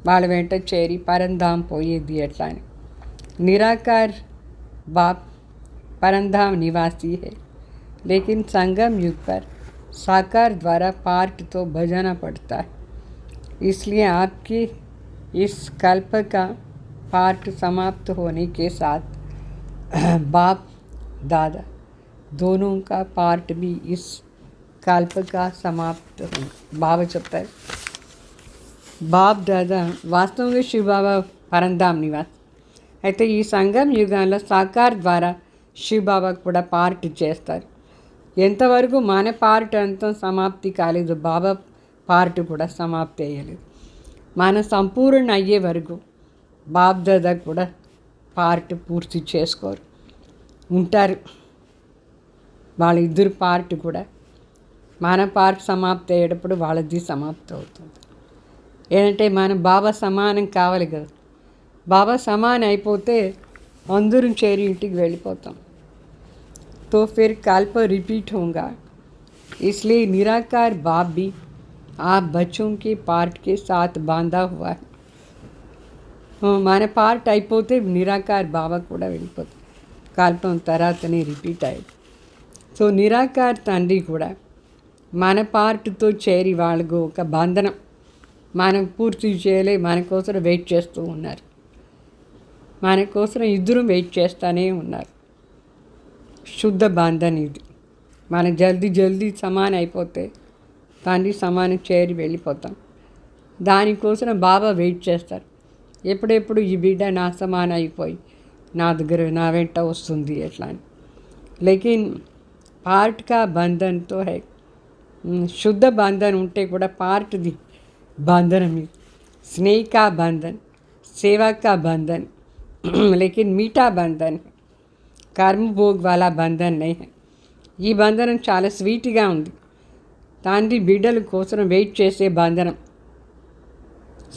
వాళ్ళ వెంట చేరి పరంధాం పోయేది ఎట్లా అని. निराकार बाप परमधाम निवासी है, लेकिन संगम युग पर साकार द्वारा पार्ट तो बजाना पड़ता है. इसलिए आपकी इस कल्प का पार्ट समाप्त होने के साथ बाप दादा दोनों का पार्ट भी इस कल्प का समाप्त हो. बाबा చెప్తా है బాప్ దాదా వాస్తవంగా శివ బాబా పరంధామ్ నివాస్. అయితే ఈ సంగం యుగాల్లో సాకార్ ద్వారా శివ బాబాకు కూడా పార్ట్ చేస్తారు. ఎంతవరకు మన పార్ట్ అంతా సమాప్తి కాలేదు, బాబా పార్ట్ కూడా సమాప్తి అయ్యలేదు. మన సంపూర్ణ అయ్యే వరకు బాప్ దాదా కూడా పార్ట్ పూర్తి చేసుకోరు ఉంటారు. వాళ్ళిద్దరు పార్ట్ కూడా మన పార్ట్ సమాప్తి అయ్యేటప్పుడు వాళ్ళది సమాప్తి అవుతుంది. ఏంటంటే మనం బాబా సమానం కావాలి కదా. బాబా సమానం అయిపోతే అందరం చేరి ఇంటికి వెళ్ళిపోతాం. तो फिर कल्प रिपीट होगा. इसलिए निराकार बाप भी आप बच्चों के पार्ट के साथ बांधा हुआ है. మన పార్ట్ అయిపోతే నిరాకార్ బాబా కూడా వెళ్ళిపోతుంది. కల్పం తర్వాతనే రిపీట్ అయ్యేది. సో నిరాకార్ తండ్రి కూడా మన పార్ట్తో చేరి వాళ్ళకు ఒక బంధనం మనం పూర్తి చేయలే, మన కోసం వెయిట్ చేస్తూ ఉన్నారు. మన కోసం ఇద్దరు వెయిట్ చేస్తూనే ఉన్నారు. శుద్ధ బంధన్ ఇది. మనం జల్దీ సమానం అయిపోతే తండ్రి సమానం చేరి వెళ్ళిపోతాం. దానికోసం బాబా వెయిట్ చేస్తారు. ఎప్పుడెప్పుడు ఈ బిడ్డ నా సమానం అయిపోయి నా దగ్గర నా వెంట వస్తుంది ఎట్లా అని. లేకిన్ పార్ట్ కా బంధన్తో హై. శుద్ధ బంధన్ ఉంటే కూడా పార్ట్ది బంధనం ఇది. స్నేహ కా బంధన్, సేవా కా బంధన్, లేకిన్ మీఠా బంధన్, కర్మ భోగ్ వాలా బంధన్ నహీ హై. ఈ బంధనం చాలా స్వీట్గా ఉంది. తండ్రి బిడ్డల కోసం వెయిట్ చేసే బంధనం,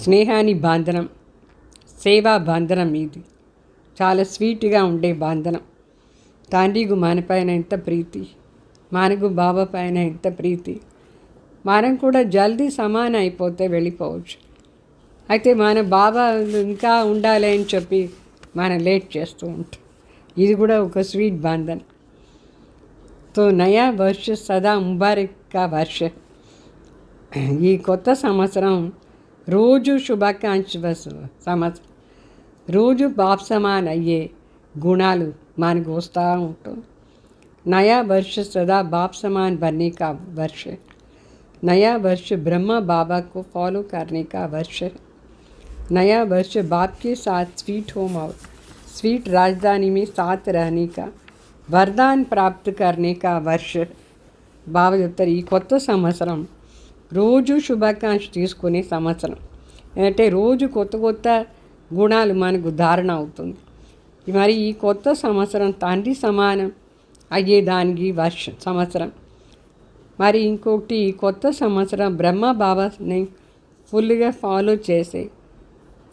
స్నేహాని బంధనం, సేవా బంధనం ఇది చాలా స్వీట్గా ఉండే బంధనం. తండ్రికి మన పైన ఎంత ప్రీతి, మనకు బాబా పైన ఎంత ప్రీతి. మనం కూడా జల్దీ సమానం అయిపోతే వెళ్ళిపోవచ్చు. అయితే మన బాబా ఇంకా ఉండాలి అని చెప్పి మనం లేట్ చేస్తూ ఉంటాం. ఇది కూడా ఒక స్వీట్ బంధన్. తో నయా వర్ష సదా ముబారక్ కా వర్ష. ఈ కొత్త సంవత్సరం రోజు శుభాకాంక్ష సంవత్సరం. రోజు బాప్ సమాన్ అయ్యే గుణాలు మనకు వస్తూ ఉంటుంది. నయా వర్ష సదా బాప్ समान बनने का वर्ष है. नया वर्ष ब्रह्मा बाबा को फॉलो करने का वर्ष है. नया वर्ष बाप के साथ स्वीट होम और स्वीट राजधानी में साथ रहने का वरदान प्राप्त करने का वर्ष. బాబా చెప్తారు ఈ కొత్త సంవత్సరం రోజు శుభాకాంక్ష తీసుకునే సంవత్సరం. అంటే రోజు కొత్త గుణాలు మనకు ధారణ అవుతుంది. మరి ఈ కొత్త సంవత్సరం తండ్రి సమానం అయ్యేదానికి సంవత్సరం. మరి ఇంకొకటి ఈ కొత్త సంవత్సరం బ్రహ్మ బాబాని ఫుల్గా ఫాలో చేసే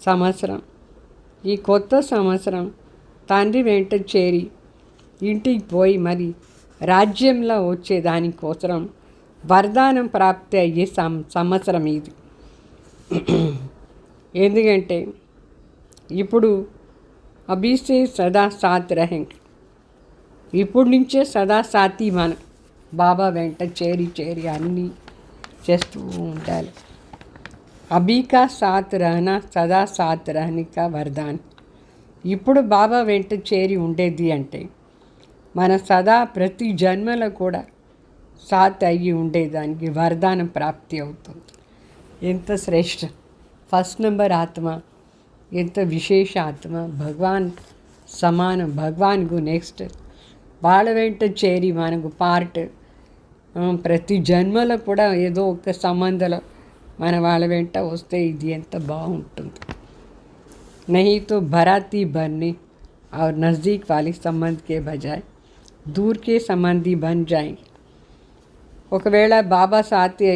సంవత్సరం. ఈ కొత్త సంవత్సరం తండ్రి వెంట చేరి ఇంటికి పోయి మరి రాజ్యంలో వచ్చే దానికోసం వరదానం ప్రాప్తి అయ్యే సంవత్సరం ఇది. ఎందుకంటే ఇప్పుడు అభిషే సదా సాత్ రహెంగే. ఇప్పుడు నుంచే సదా సాతి మనం బాబా వెంట చేరి అన్నీ చేస్తూ ఉండాలి. అభీ కా సాత్ రహనా సదా సాత్ రహనే కా వరదాన్. ఇప్పుడు బాబా వెంట చేరి ఉండేది అంటే మన సదా ప్రతి జన్మలో కూడా సాత్ అయ్యి ఉండేదానికి వరదానం ప్రాప్తి అవుతుంది. ఎంత శ్రేష్ఠ ఫస్ట్ నెంబర్ ఆత్మ ఎంత విశేష ఆత్మ, భగవాన్ సమానం, భగవాన్కు నెక్స్ట్ వాళ్ళ వెంట చేరి మనకు పార్ట్. ప్రతి జన్మలో కూడా ఏదో ఒక సంబంధంలో మన వాళ్ళ వెంట వస్తే ఇది ఎంత బాగుంటుంది. नहीं तो बाराती बनने और नज़दीक वाले संबंध के बजाय दूर के संबंधी बन जाएंगे. ఒకవేళ బాబా సాతి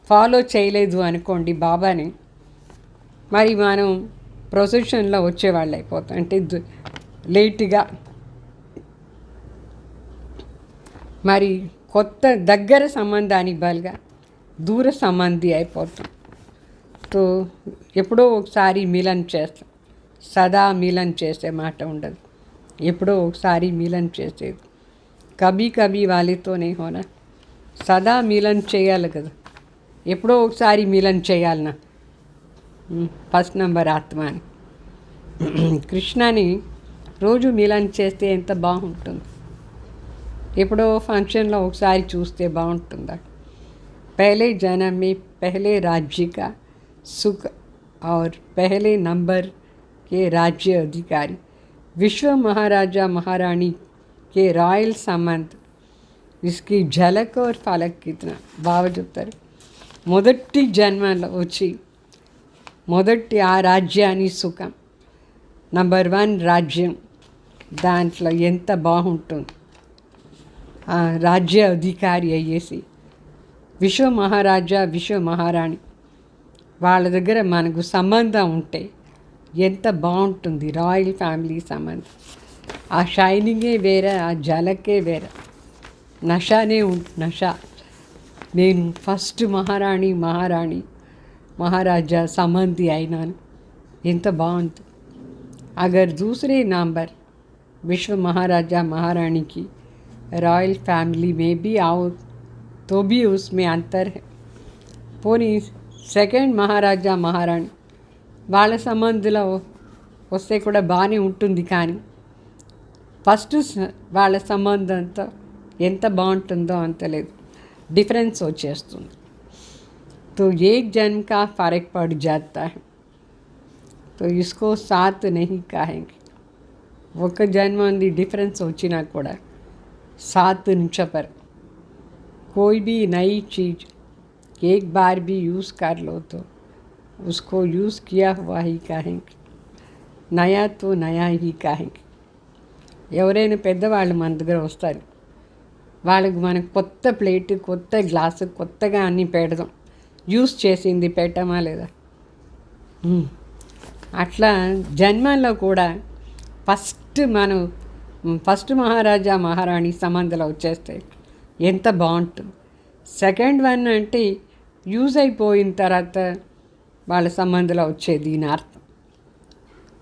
ఫాలో చేయలేదు అనుకోండి బాబాని, మరి మనం ప్రొసెషన్లో వచ్చేవాళ్ళు అయిపోతాం. అంటే లేట్గా మరి కొత్త దగ్గర సంబంధానికి బదులుగా దూర సంబంధి అయిపోతాం. తో ఎప్పుడో ఒకసారి మిలన్ చేస్తాం, సదా మిలన్ చేసే మాట ఉండదు, ఎప్పుడో ఒకసారి మిలన్ చేసేది. కభీ కభీ వాళ్ళతోనే హోనా, సదా మిలన్ చేయాలి కదా, ఎప్పుడో ఒకసారి మిలన్ చేయాలన్నా. ఫస్ట్ నెంబర్ ఆత్మని కృష్ణని రోజు మిలన్ చేస్తే ఎంత బాగుంటుంది. ఎప్పుడో ఫంక్షన్లో ఒకసారి చూస్తే బాగుంటుందా. पहले जन्म में पहले राज्य का सुख और पहले नंबर के राज्य अधिकारी विश्व महाराजा महारानी के रॉयल संबंध, इसकी झलक और फलक कितना బాగా చెప్తారు. మొదటి జన్మలో వచ్చి మొదటి ఆ రాజ్యాన్ని సుఖం, నంబర్ 1 రాజ్యం, దాంట్లో ఎంత బాగుంటుంది. ఆ రాజ్య అధికారి అయ్యేసి విశ్వ మహారాజా విశ్వ మహారాణి వాళ్ళ దగ్గర మనకు సంబంధం ఉంటే ఎంత బాగుంటుంది. రాయల్ ఫ్యామిలీ సంబంధం, ఆ షైనింగే వేరే, ఆ జలకే వేరే, నషానే నష. నేను ఫస్ట్ మహారాణి మహారాజా సంబంధి అయినాను, ఎంత బాగుంది. అగర్ దూసరే నంబర్ విశ్వ మహారాజా महारानी की रॉयल फैमिली में भी आओ तो भी उसमें अंतर है. పోనీ సెకండ్ మహారాజా మహారాణి వాళ్ళ సంబంధిలో వస్తే కూడా బాగానే ఉంటుంది, కానీ ఫస్ట్ వాళ్ళ సంబంధంతో ఎంత బాగుంటుందో అంత లేదు, డిఫరెన్స్ వచ్చేస్తుంది. तो एक जन्म का फ़र्क पड़ जाता है, तो इसको साथ नहीं कहेंगे. ఒక జన్మ డిఫరెన్స్ వచ్చినా కూడా साथ చెప్పరు. कोई भी नई चीज़ एक बार भी यूज़ कर लो तो उसको यूज़ किया हुआ ही कहेंगे, नया तो नया ही कहेंगे. ఎవరైనా పెద్దవాళ్ళు మన దగ్గర వస్తారు, వాళ్ళకి మనకు కొత్త ప్లేట్, కొత్త గ్లాసు, కొత్తగా అన్నీ పెడదాం. యూస్ చేసింది పెట్టమా లేదా? అట్లా జన్మల్లో కూడా ఫస్ట్ మహారాజా మహారాణి సంబంధాలు వచ్చేస్తే ఎంత బాగుంటుంది. సెకండ్ వన్ అంటే యూజ్ అయిపోయిన తర్వాత వాళ్ళ సంబంధాలు వచ్చేది. దీని అర్థం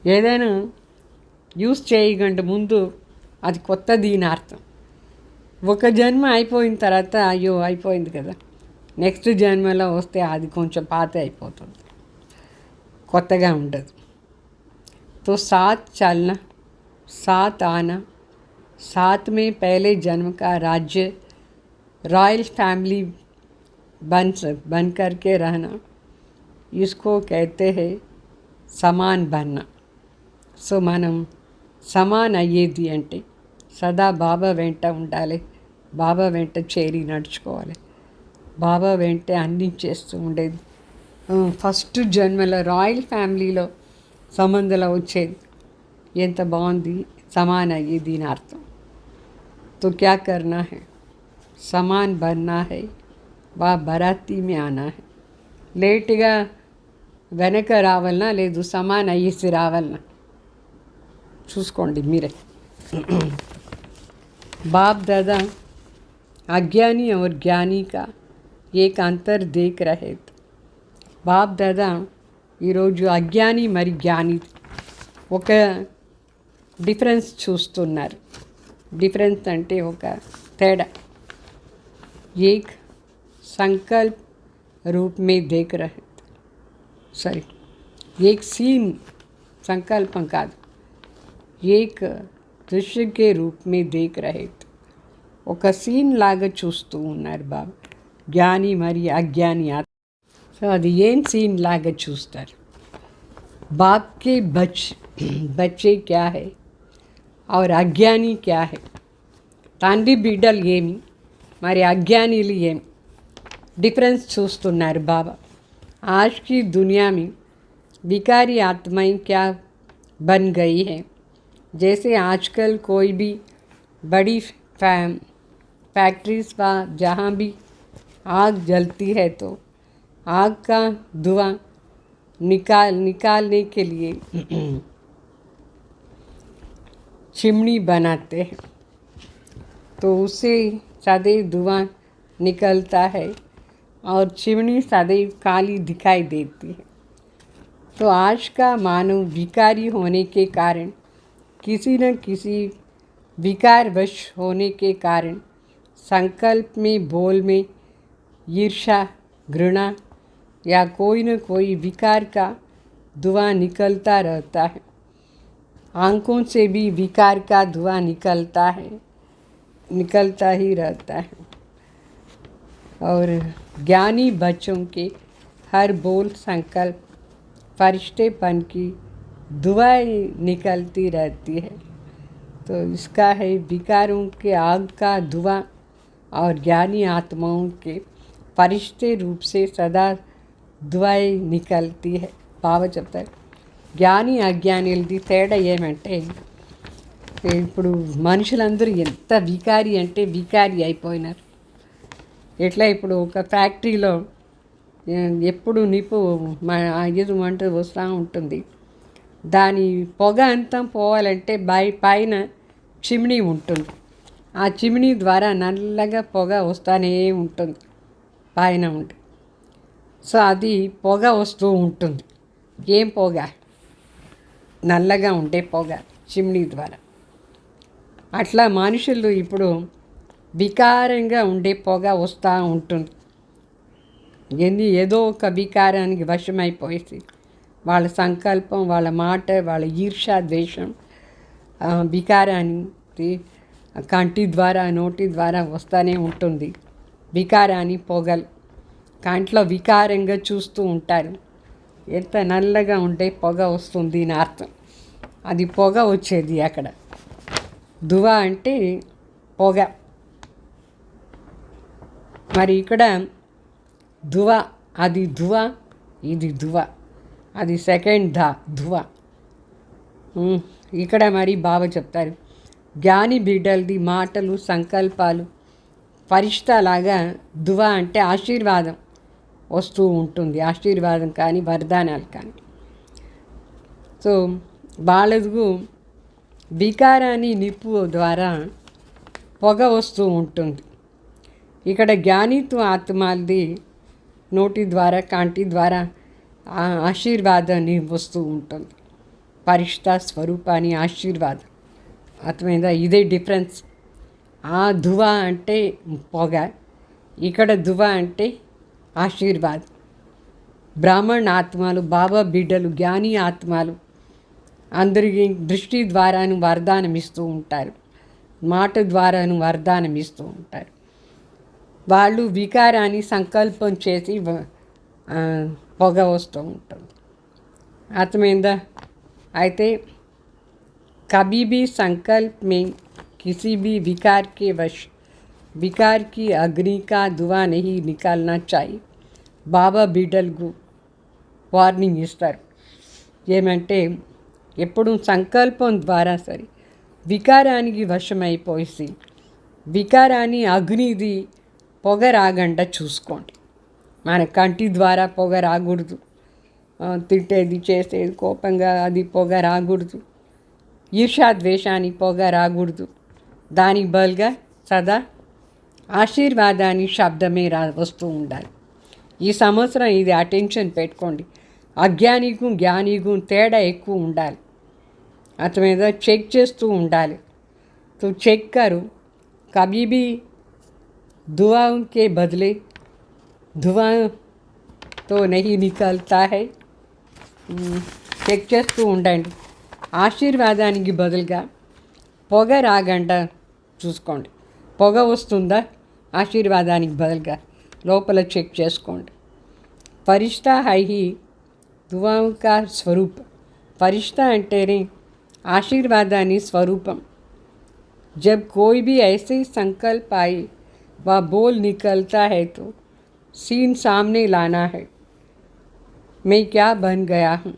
ఏదైనా యూజ్ చేయకంటే ముందు అది కొత్త, దీని అర్థం. ఒక జన్మ అయిపోయిన తర్వాత అయ్యో అయిపోయింది కదా, నెక్స్ట్ జన్మలో వస్తే అది కొంచెం పాత అయిపోతుంది, కొత్తగా ఉండదు. तो साथ चलना, साथ आना, साथ में पहले जन्म का राज्य रॉयल फैमिली बन कर के रहना, इसको कहते हैं समान बनना. సో మనం సమాన్ అయ్యేది అంటే సదా బాబా వెంట ఉండాలి, బాబా వెంట చేరి నడుచుకోవాలి, బాబా వెంటే అన్నీ చేస్తూ ఉండేది. ఫస్ట్ జన్మలో రాయల్ ఫ్యామిలీలో సంబంధాలు వచ్చేది ఎంత బాగుంది, సమాన్ అయ్యేది దీని అర్థం. तो क्या करना है, समान बनना है, వా బరాతీ మే ఆనా హై. లేట్గా వెనక రావాలనా లేదు సమాన్ అయ్యేసి రావాలనా చూసుకోండి మీరే. बाप दादा अज्ञानी और ज्ञानी का एक अंतर देख रहे थे. బాప్ దాదా ఈరోజు అజ్ఞాని మరి జ్ఞాని ఒక డిఫరెన్స్ చూస్తున్నారు. డిఫరెన్స్ అంటే ఒక తేడా. ఏక్ సంకల్ప్ రూప్ మే దేఖ్ రహే, సారీ ఏక్ సీన్, సంకల్పం కాదు, ఏక్ దృశ్య కే రూప్ మే దేఖ్ రహే, ఒక సీన్ లాగా చూస్తూ ఉన్నారు బాబా. జ్ఞాని మరి అజ్ఞాని, సో అది ఏం సీన్ లాగా చూస్తారు. बाप के बच्चे क्या है और అజ్ఞాని क्या है. తండ్రి బిడ్డలు ఏమి, మరి అజ్ఞానీలు ఏమి, डिफरेंस చూస్తున్నారు बाबा. आज की दुनिया में विकारी आत्माएं क्या बन गई है. जैसे आजकल कोई भी बड़ी फैक्ट्रीज व जहाँ भी आग जलती है तो आग का धुआं निकालने के लिए चिमनी बनाते हैं, तो उससे सदैव धुआं निकलता है और चिमनी सदैव काली दिखाई देती है. तो आज का मानव विकारी होने के कारण, किसी न किसी विकारवश होने के कारण संकल्प में, बोल में ईर्ष्या, घृणा या कोई न कोई विकार का धुआं निकलता रहता है. आंखों से भी विकार का धुआं निकलता ही रहता है. और ज्ञानी बच्चों के हर बोल, संकल्प, फरिश्तेपन की दुआएं निकलती रहती है. तो इसका है विकारों के आग का धुआं और ज्ञानी आत्माओं के फरिश्ते रूप से सदा दुआएं निकलती है. బాబా చెప్తారు జ్ఞాని అజ్ఞానిలది తేడా ఏమంటే, ఇప్పుడు మనుషులందరూ ఎంత వికారి అంటే వికారి అయిపోయినారు. ఎట్లా ఇప్పుడు ఒక ఫ్యాక్టరీలో ఎప్పుడు నిప్పు ఎదు మంట వస్తూ ఉంటుంది, దాని పొగ అంతా పోవాలంటే పైన చిమ్నీ ఉంటుంది. ఆ చిమ్నీ ద్వారా నల్లగా పొగ వస్తూనే ఉంటుంది పైన ఉండి. సో అది పొగ వస్తూ ఉంటుంది. ఏం పొగ? నల్లగా ఉండే పొగ చిమ్నీ ద్వారా. అట్లా మనుషులు ఇప్పుడు వికారంగా ఉండే పొగ వస్తూ ఉంటుంది. ఏదో ఒక వికారానికి వశమైపోయేసి వాళ్ళ సంకల్పం, వాళ్ళ మాట, వాళ్ళ ఈర్ష్య, ద్వేషం వికారానికి కంటి ద్వారా, నోటి ద్వారా వస్తూనే ఉంటుంది. వికారాన్ని పొగలు కంట్లో వికారంగా చూస్తూ ఉంటారు. ఎంత నల్లగా ఉంటే పొగ వస్తుంది అని అర్థం. అది పొగ వచ్చేది అక్కడ. దువా అంటే పొగ. మరి ఇక్కడ దువా, అది దువా, ఇది దువా, అది సెకండ్ దువా. ఇక్కడ మరి బాబా చెప్తారు జ్ఞాని బిడ్డలది మాటలు, సంకల్పాలు ఫరిష్టాలాగా దువా అంటే ఆశీర్వాదం వస్తూ ఉంటుంది. ఆశీర్వాదం కానీ వరదానాలు కానీ. సో వాళ్ళకు వికారాన్ని నిప్పు ద్వారా పొగ వస్తూ ఉంటుంది. ఇక్కడ జ్ఞానిత్వ ఆత్మలది నోటి ద్వారా, కాంటి ద్వారా ఆశీర్వాదాన్ని వస్తూ ఉంటుంది. పరిష్ట స్వరూపాన్ని ఆశీర్వాదం. అర్థమైందా? ఇదే డిఫరెన్స్. ఆ దువా అంటే పొగ, ఇక్కడ దువా అంటే ఆశీర్వాదం. బ్రాహ్మణ ఆత్మలు, బాబా బిడ్డలు, జ్ఞాని ఆత్మలు అందరికీ దృష్టి ద్వారాను వరదానం ఇస్తూ ఉంటారు, మాట ద్వారాను వరదానం ఇస్తూ ఉంటారు. వాళ్ళు వికారాన్ని సంకల్పం చేసి పొగ వస్తూ ఉంటుంది. అర్థమైందా? అయితే कभी भी संकल्प में किसी भी विकार के वश विकार की अग्नि का धुआं नहीं निकालना चाहिए. బాబా బిడ్డలకు వార్నింగ్ ఇస్తారు. ఏమంటే ఎప్పుడు సంకల్పం ద్వారా సరే వికారానికి వశమైపోయి వికారాన్ని అగ్నిది పొగ రాగండా చూసుకోండి. మన కంటి ద్వారా పొగ రాకూడదు. తిట్టేది, చేసేది, కోపంగా అది పొగ రాకూడదు. ఈర్ష్యాద్వేషాన్ని పొగ రాకూడదు. దానికి బదులుగా సదా ఆశీర్వాదాన్ని శబ్దమే వస్తూ ఉండాలి. ఈ సంవత్సరం ఇది అటెన్షన్ పెట్టుకోండి. అజ్ఞానికు జ్ఞానికు తేడా ఎక్కువ ఉండాలి. అతమీద చెక్ చేస్తూ ఉండాలి. तो चेक करो, कभी भी धुआं के बदले धुआं तो नहीं निकलता है. చెక్ చేస్తూ ఉండండి. ఆశీర్వాదానికి బదులుగా పొగ రాగంట చూసుకోండి. పొగ వస్తుందా ఆశీర్వాదానికి బదులుగా లోపల చెక్ చేసుకోండి. फरिश्ता है ही दुआओं का स्वरूप. फरिश्ता अंटेने आशीर्वादानी स्वरूपम। जब कोई भी ऐसे संकल्प आए व बोल निकलता है तो सीन सामने लाना है, मैं क्या बन गया हूँ।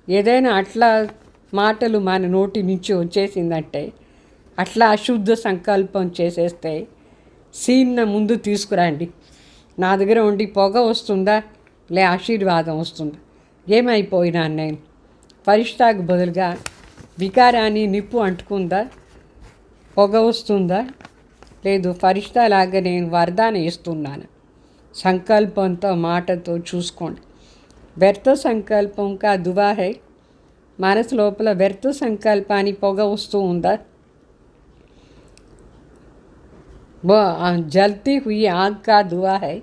ఏదైనా అట్లా మాటలు మన నోటి నుంచి వచ్చేసిందంటే, అట్లా అశుద్ధ సంకల్పం చేసేస్తే సీన్ ముందు తీసుకురండి. నా దగ్గర ఉండి పొగ వస్తుందా లే ఆశీర్వాదం వస్తుందా, ఏమైపోయినాను నేను. ఫరిష్తాకు బదులుగా వికారాన్ని నిప్పు అంటుకుందా, పొగ వస్తుందా, లేదు ఫరిష్తాలాగా నేను వరదానం ఇస్తున్నాను. సంకల్పంతో మాటతో చూసుకోండి. వ్యర్థ సంకల్పం కా దువా హై. మనసు లోపల వ్యర్థ సంకల్పాన్ని పొగ వస్తూ ఉందా, जलती हुई आग का धुआं है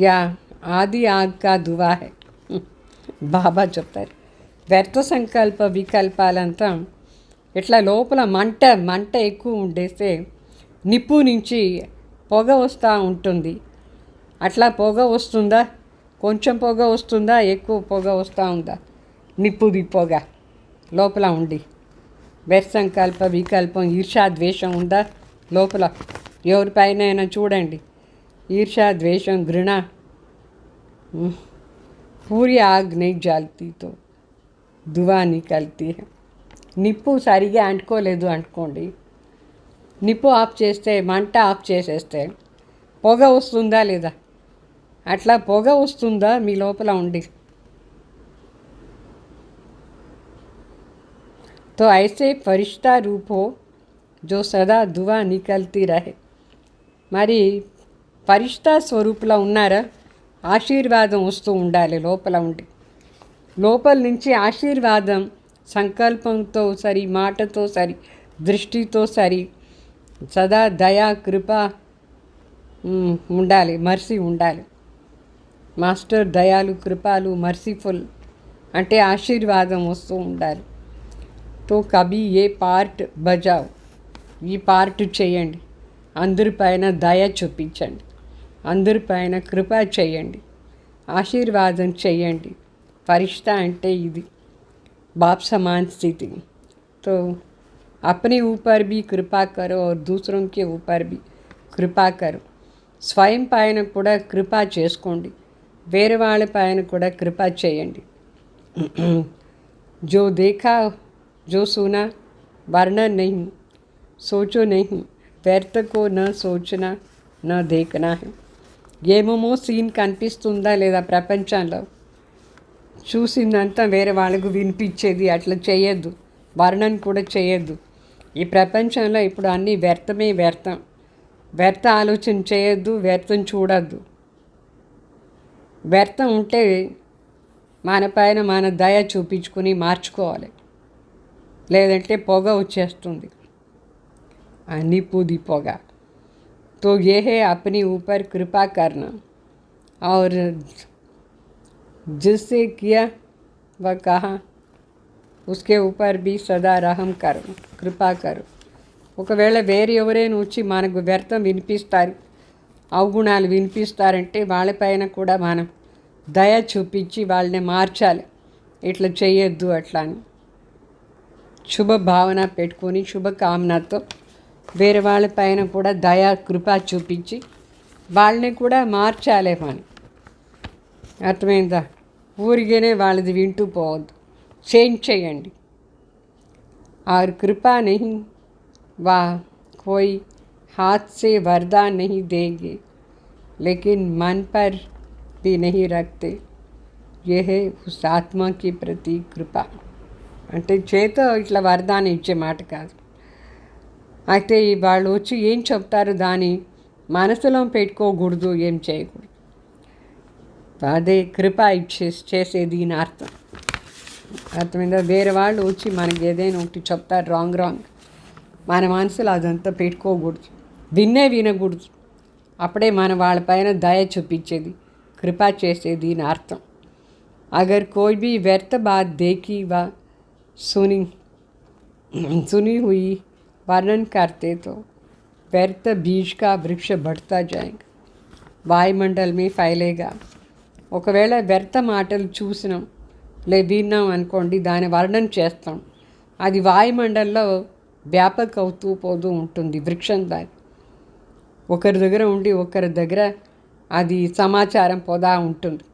या ఆది ఆగ్ కా దువా హై. బాబా చెప్తారు, వ్యర్థ సంకల్ప వికల్పాలంతా ఇట్లా లోపల మంట ఎక్కువ ఉండేస్తే నిప్పు నుంచి పొగ వస్తూ ఉంటుంది. అట్లా పొగ వస్తుందా, కొంచెం పొగ వస్తుందా, ఎక్కువ పొగ వస్తూ ఉందా, నిప్పుది పొగ లోపల ఉండి. వ్యర్థ సంకల్ప వికల్పం ఈర్ష్యా ద్వేషం ఉందా లోపల. ఎవరిపైన చూడండి, ఈర్ష్యా ద్వేషం घृण పూరి ఆగ్ नहीं जलती तो దువా నికల్తీ హై. నిప్పు సరిగా అంటుకోలేదు అనుకోండి, నిప్పు ఆఫ్ చేస్తే, మంట ఆఫ్ చేసేస్తే పొగ వస్తుందా లేదా, అట్లా పొగ వస్తుందా మీ లోపల ఉండి. तो ऐसे फरिश्ता रूप हो जो सदा दुआ निकलती रहे. మరి ఫరిష్తా స్వరూపులో ఉన్నారా, ఆశీర్వాదం వస్తూ ఉండాలి లోపల ఉండి. లోపల నుంచి ఆశీర్వాదం సంకల్పంతో సరి, మాటతో సరి, దృష్టితో సరి, సదా దయా కృప ఉండాలి, మర్సీ ఉండాలి. మాస్టర్ దయాలు, కృపాలు, మర్సీఫుల్ అంటే ఆశీర్వాదం వస్తూ ఉండాలి. తో కభీ ఏ పార్ట్ బజావ్, ఈ పార్ట్ చేయండి. అందరిపైన దయ చూపించండి, అందరిపైన కృప చేయండి, ఆశీర్వాదం చేయండి. ఫరిష్తా అంటే ఇది बाप समान स्थिति. तो अपने ऊपर भी कृपा करो और दूसरों के ऊपर भी कृपा करो. స్వయం పైన కూడా కృప చేసుకోండి, వేరే వాళ్ళ పైన కూడా కృప చేయండి. जो देखा जो सुना वर्णन नहीं, सोचो नहीं, व्यर्थ को न सोचना न देखना है. ఏమేమో సీన్ కనిపిస్తుందా లేదా ప్రపంచంలో, చూసిందంతా వేరే వాళ్ళకు వినిపించేది అట్లా చేయొద్దు, వర్ణన కూడా చేయొద్దు. ఈ ప్రపంచంలో ఇప్పుడు అన్నీ వ్యర్థమే, వ్యర్థం. వ్యర్థ ఆలోచన చేయొద్దు, వ్యర్థం చూడొద్దు. వ్యర్థం ఉంటే మన పైన మన దయ చూపించుకుని మార్చుకోవాలి, లేదంటే పొగ వచ్చేస్తుంది, నిప్పుది పొగ. तो ये है अपने ऊपर कृपा करना और जिससे किया व कहा उसके ऊपर भी सदा रहम करो, కృపా కరు. ఒకవేళ వేరే ఎవరైనా వచ్చి మనకు వ్యర్థం వినిపిస్తారు, అవగుణాలు వినిపిస్తారంటే వాళ్ళపైన కూడా మనం దయ చూపించి వాళ్ళని మార్చాలి. ఇట్లా చేయొద్దు అట్లా అని శుభ భావన పెట్టుకొని, శుభకామనతో వేరే వాళ్ళపైన కూడా దయా కృప చూపించి వాళ్ళని కూడా మార్చాలి మనం. అర్థమైందా? ఊరిగానే వాళ్ళది వింటూ పోవద్దు, చేంజ్ చేయండి. और कृपा नहीं वा कोई हाथ से वरदान नहीं देंगे लेकिन मन पर भी नहीं रखते, ये है उस आत्मा की प्रति कृपा. అంటే చేత ఇట్లా వరదానం ఇచ్చే మాట కాదు. అయితే వాళ్ళు వచ్చి ఏం చెప్తారు దాన్ని మనసులో పెట్టుకోకూడదు, ఏం చేయకూడదు. అదే కృప చేసేది అని అర్థం. అర్థమైందా? వేరే వాళ్ళు వచ్చి మనకి ఏదైనా ఒకటి చెప్తారు రాంగ్, మన మనసులో అదంతా పెట్టుకోకూడదు, వినకూడదు. అప్పుడే మన వాళ్ళపైన దయ చూపించేది, కృప చేసేది అని అర్థం. అగర్ కోई भी व्यर्थ बात देखी व सुनी हुई वर्णन करते तो व्यर्थ बीज का वृक्ष बढ़ता जाएगा, వాయుమండల్ में फैलेगा. ఒకవేళ వ్యర్థ మాటలు చూసినాం, విన్నాం అనుకోండి, దాని వర్ణన చేస్తాం. అది వాయుమండలంలో వ్యాపక అవుతూ పోతూ ఉంటుంది. వృక్షం దాని ఒకరి దగ్గర ఉండి ఒకరి దగ్గర అది సమాచారం పోదా ఉంటుంది.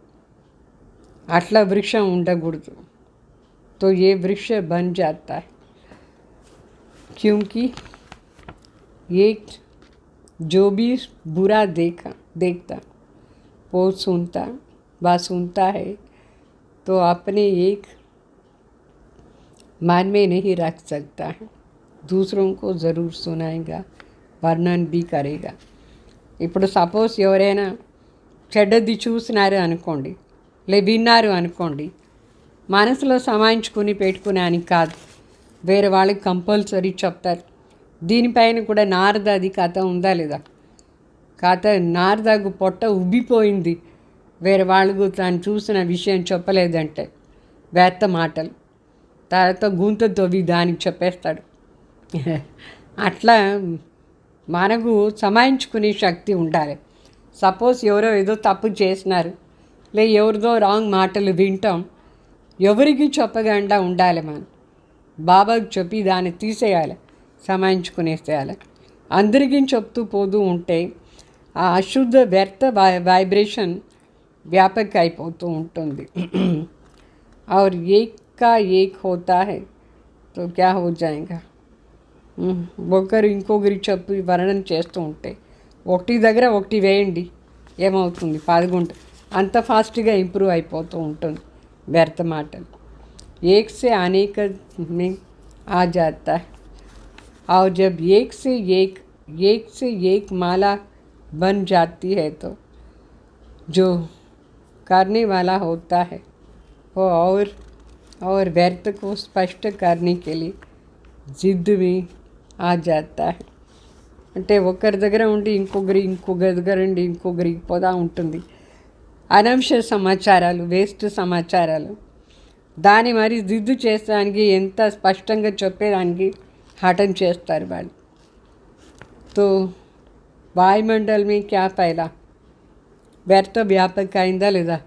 అట్లా వృక్షం ఉండకూడదు. तो ये वृक्ष बन जाता है, क्योंकि एक जो भी बुरा देखता वो सुनता है तो अपने एक मन में नहीं रख सकता है, दूसरों को ज़रूर सुनाएगा, वर्णन भी करेगा. ఇప్పుడు సపోజ్ ఎవరైనా చెడ్డది చూసినారు అనుకోండి, విన్నారు అనుకోండి, మనసులో సమాయించుకుని పెట్టుకునే అని కాదు, వేరే వాళ్ళకి కంపల్సరీ చెప్తారు. దీనిపైన కూడా నారదాది కథ ఉందా లేదా? కథ నారదాకు పొట్ట ఉబ్బిపోయింది వేరే వాళ్ళకు తాను చూసిన విషయం చెప్పలేదంటే, వ్యర్థ మాటలు. తర్వాత గుంత తవ్వి దానికి చెప్పేస్తాడు. అట్లా మనకు సమాయించుకునే శక్తి ఉండాలి. సపోజ్ ఎవరో ఏదో తప్పు చేసినారు, ఎవరిదో రాంగ్ మాటలు వింటాం, ఎవరికి చెప్పకుండా ఉండాలి. మనం బాబాకు చెప్పి దాన్ని తీసేయాలి, సమాయించుకునేసేయాలి. అందరికీ చెప్తూ పోతూ ఉంటే ఆ అశుద్ధ వ్యర్థ వైబ్రేషన్ వ్యాపక అయిపోతూ ఉంటుంది. और एक का एक होता है तो क्या हो जाएगा. ఒకరు ఇంకొకరి చెప్పి వర్ణన చేస్తూ ఉంటే ఒకటి దగ్గర ఒకటి వేయండి, ఏమవుతుంది 11 అంత ఫాస్ట్గా ఇంప్రూవ్ అయిపోతూ ఉంటుంది వ్యర్థ మాటలు. एक से अनेक में आ जाता है, और जब एक से एक माला बन जाती है तो जो करने वाला होता है वो और व्यर्थ को स्पष्ट करने के लिए जिद में आ जाता है. అంటే ఒకరి దగ్గర ఉండి ఇంకొకరి దగ్గర ఉండి ఇంకొకరికి పోదా ఉంటుంది. అనవసర సమాచారాలు, వేస్ట్ సమాచారాలు, దాన్ని మరి దిద్దు చేసడానికి ఎంత స్పష్టంగా చెప్పేదానికి హఠం చేస్తారు వాళ్ళు. తో వాయుమండల్ మీ క్యా పైలా వ్యర్థ వ్యాపక అయిందా లేదా?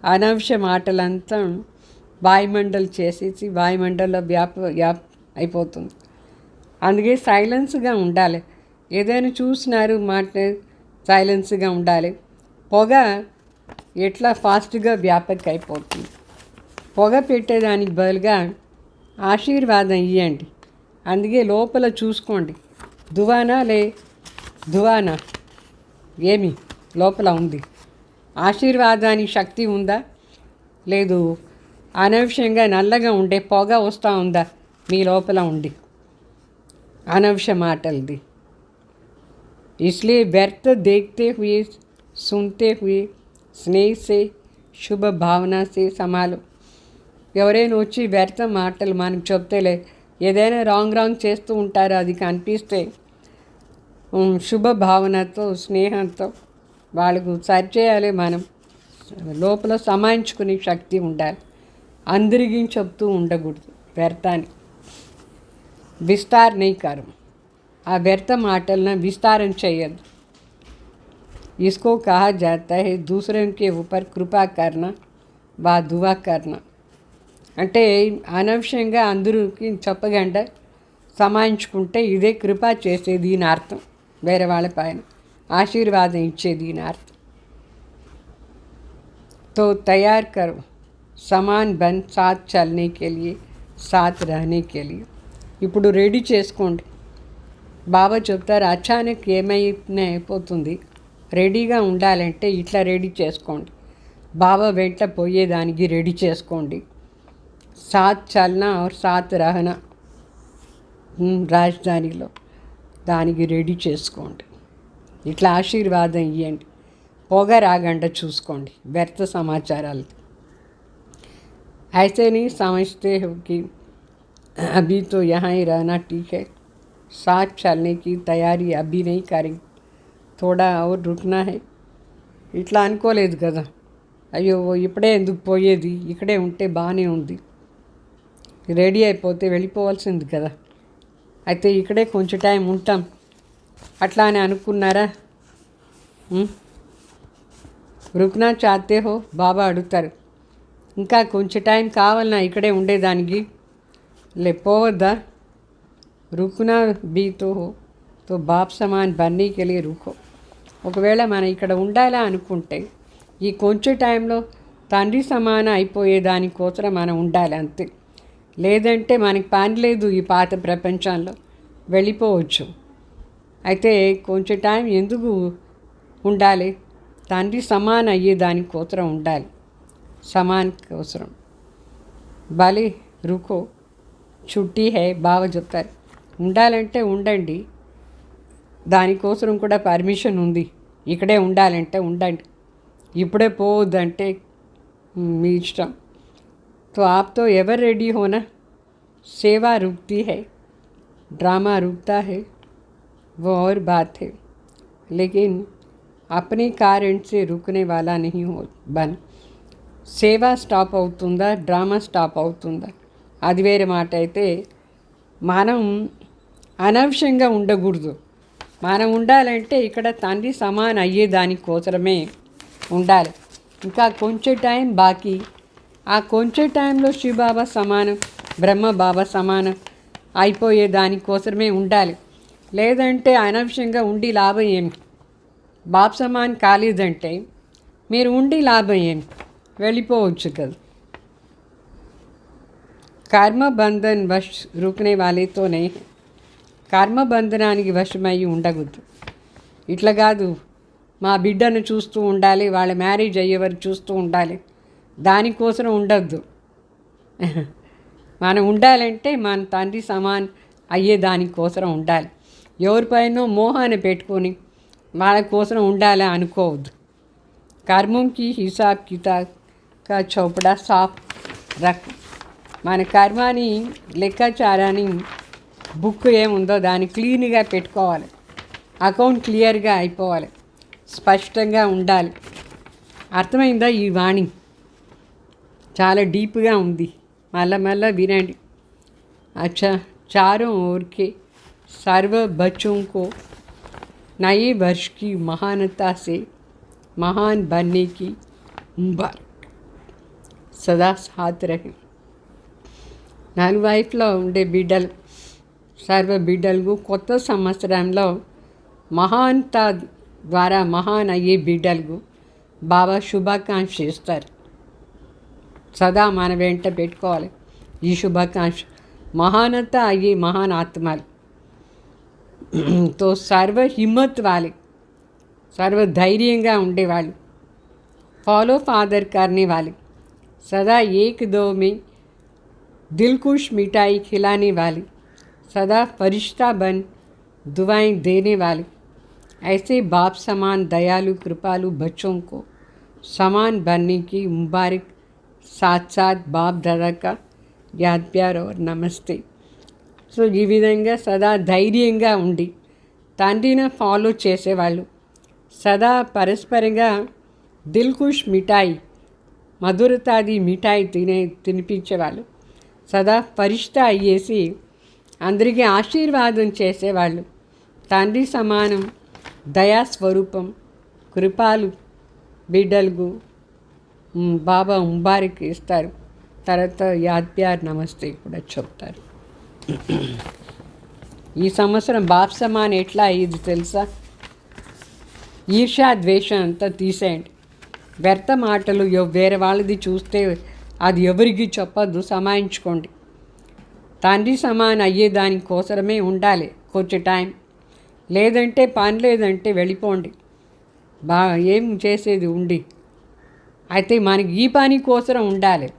అనవసర మాటలంతా వాయుమండల్ చేసేసి వాయుమండల్లో అయిపోతుంది. అందుకే సైలెన్స్గా ఉండాలి. ఏదైనా చూసినారు మాట సైలెన్స్గా ఉండాలి. పొగ ఎట్లా ఫాస్ట్గా వ్యాపక అయిపోతుంది. పొగ పెట్టేదానికి బదులుగా ఆశీర్వాదం ఇవ్వండి. అందుకే లోపల చూసుకోండి, దువానా ఏమి లోపల ఉంది, ఆశీర్వాదానికి శక్తి ఉందా లేదు, అనవసరంగా నల్లగా ఉండే పొగ వస్తూ ఉందా మీ లోపల ఉండి, అనవసర మాటలది. इसलिए व्यर्थ देखते हुए सुनते हुए स्नेह से शुभ भावना से संभालो. ఎవరైనా వచ్చి వ్యర్థ మాటలు మనకు చెప్తేలే, ఏదైనా రాంగ్ చేస్తూ ఉంటారో అది కనిపిస్తే శుభ భావనతో స్నేహంతో వాళ్ళకు సరిచేయాలి. మనం లోపల సమాయించుకునే శక్తి ఉండాలి. అందరికీ చెప్తూ ఉండకూడదు వ్యర్థాన్ని. విస్తార్ नहीं करो, ఆ వ్యర్థ మాటలను విస్తారం చేయద్దు. इसको कहा जाता है दूसरों के ऊपर कृपा करना व दुआ करना. అంటే అనవసరంగా అందరికి చెప్పకుండా సమాయించుకుంటే ఇదే కృప చేసేది దీని అర్థం. వేరే వాళ్ళ పైన ఆశీర్వాదం ఇచ్చేది దీని అర్థం. तो तैयार करो समान बन साथ चलने के लिए, साथ रहने के लिए. ఇప్పుడు రెడీ చేసుకోండి. బాబా చెప్తారు అచానక్ అయిపోతుంది. రెడీగా ఉండాలంటే ఇట్లా రెడీ చేసుకోండి. బాబా వెంట పోయేదానికి రెడీ చేసుకోండి. సాత్ చల్నా और సాత్ రహనా, రాజధానిలో దానికి రెడీ చేసుకోండి. ఇట్లా ఆశీర్వాదం ఇవ్వండి. పొగ రాగండా చూసుకోండి వ్యర్థ సమాచారాలు. ऐसे नहीं समझते हो कि अभी तो यहाँ ही रहना ठीक है, साथ चलने की तैयारी अभी नहीं करें, थोड़ा और रुकना है. ఇట్లా అనుకోలేదు కదా, అయ్యో ఇప్పుడే ఎందుకు పోయేది, ఇక్కడే ఉంటే బాగానే ఉంది, రెడీ అయిపోతే వెళ్ళిపోవాల్సింది కదా, అయితే ఇక్కడే కొంచెం టైం ఉంటాం అట్లా అని అనుకున్నారా? రుక్నా చాతే హో బాబా అడుగుతారు. ఇంకా కొంచెం టైం కావాలన్నా ఇక్కడే ఉండేదానికి లేకపోవద్దా रुकना भी तो हो तो बाप समान बनने के लिए रुको ఒకవేళ మనం ఇక్కడ ఉండాలా అనుకుంటే ఈ కొంచెం టైంలో తండ్రి సమానం అయిపోయే దానికోసం మనం ఉండాలి అంతే. లేదంటే మనకి పని లేదు ఈ పాత ప్రపంచంలో, వెళ్ళిపోవచ్చు. అయితే కొంచెం టైం ఎందుకు ఉండాలి? తండ్రి సమానం అయ్యే దానికోసం ఉండాలి, సమాన్ కోసరం. భలే రుకో చుట్టి హే బావ చెప్తారు. ఉండాలంటే ఉండండి, దానికోసం కూడా పర్మిషన్ ఉంది. ఇక్కడే ఉండాలంటే ఉండండి, ఇప్పుడే పోవద్దంటే మీ ఇష్టం. तो आप तो एवर रेडी होना. सेवा रुकती है, ड्रामा रुकता है, वो और बात है, लेकिन अपने कारण से रुकने वाला नहीं हो बन. సేవ స్టాప్ అవుతుందా, డ్రామా స్టాప్ అవుతుందా, అది వేరే మాట. అయితే మనం అనవసరంగా ఉండకూడదు. మనం ఉండాలంటే ఇక్కడ తండ్రి సమానం అయ్యే దానికోసమే ఉండాలి. ఇంకా కొంచెం టైం బాకీ. ఆ కొంచెం టైంలో శివబాబా సమానం, బ్రహ్మ బాబా సమానం అయిపోయే దానికోసమే ఉండాలి. లేదంటే అనవసరంగా ఉండి లాభం ఏమి? బాబ్ సమాన్ కాలేదంటే మీరు ఉండి లాభం ఏమి? వెళ్ళిపోవచ్చు కదా. కర్మబంధన్ వశ్ రుకనే వాళ్ళతోనే, కర్మబంధనానికి వశమయ్యి ఉండకూడదు. ఇట్లా కాదు, మా బిడ్డను చూస్తూ ఉండాలి, వాళ్ళ మ్యారేజ్ అయ్యేవారు చూస్తూ ఉండాలి, దానికోసం ఉండద్దు. మనం ఉండాలంటే మన తండ్రి సమాన్ అయ్యే దానికోసం ఉండాలి. ఎవరిపైనో మోహాన్ని పెట్టుకొని వాళ్ళ కోసం ఉండాలి అనుకోవద్దు. కర్మంకి హిసాబ్ కితాబ్ కా చౌపడా సాఫ్ రక్. మన కర్మాని లెక్కాచారాన్ని బుక్ ఏముందో దాన్ని క్లీన్గా పెట్టుకోవాలి. అకౌంట్ క్లియర్గా అయిపోవాలి, స్పష్టంగా ఉండాలి. అర్థమైందా? ఈ వాణి చాలా డీప్గా ఉంది, మళ్ళా వినండి. अच्छा, चारों ओर के सर्व बच्चों को नए वर्ष की महानता से महान बनने की मुबारक सदा साथ रहे. నలువైపులో ఉండే బిడ్డలు, సర్వ బిడ్డలకు కొత్త సంవత్సరంలో మహానత ద్వారా మహాన్ అయ్యే బిడ్డలకు బాబా శుభాకాంక్ష ఇస్తారు. సదా మన వెంట పెట్టుకోవాలి ఈ శుభాకాంక్ష. మహానత అయ్యే మహాన్ ఆత్మలు తో సర్వ హిమ్మత్ వాले, సర్వ ధైర్యంగా ఉండేవాళ్ళు, फॉलो फादर करने वाले, सदा एक दो में दिलकुश मिठाई खिलाने वाले, सदा फरिश्ता बन दुआएं देने वाले, ऐसे बाप समान दयालु कृपालु बच्चों को समान बनने की मुबारक. साथ साथ बाप दादा का याद प्यार और नमस्ते. సో ఈ విధంగా సదా ధైర్యంగా ఉండి తండ్రిని ఫాలో చేసేవాళ్ళు, సదా పరస్పరంగా దిల్కుష్ మిఠాయి, మధురతాది మిఠాయి తినిపించేవాళ్ళు, సదా ఫరిష్తా అయ్యేసి అందరికీ ఆశీర్వాదం చేసేవాళ్ళు. తండ్రి సమానం దయాస్వరూపం కృపాలు బిడ్డలకు బాబా ముబారక్ ఇస్తారు. తర్వాత యాద్ ప్యార్ నమస్తే కూడా చెప్తారు. ఈ సంవత్సరం బాప్ సమాన్ ఎట్లా అయ్యింది తెలుసా? ఈర్ష్యా ద్వేషం అంతా తీసేయండి. వ్యర్థ మాటలు వేరే వాళ్ళది చూస్తే అది ఎవరికి చెప్పద్దు, సమాయించుకోండి. తండ్రి సమాన్ అయ్యే దానికోసమే ఉండాలి కొంచెం టైం. లేదంటే పని లేదంటే వెళ్ళిపోండి, ఏం చేసేది ఉండి. అయితే మనకి ఈ పని కోసం ఉండాలి,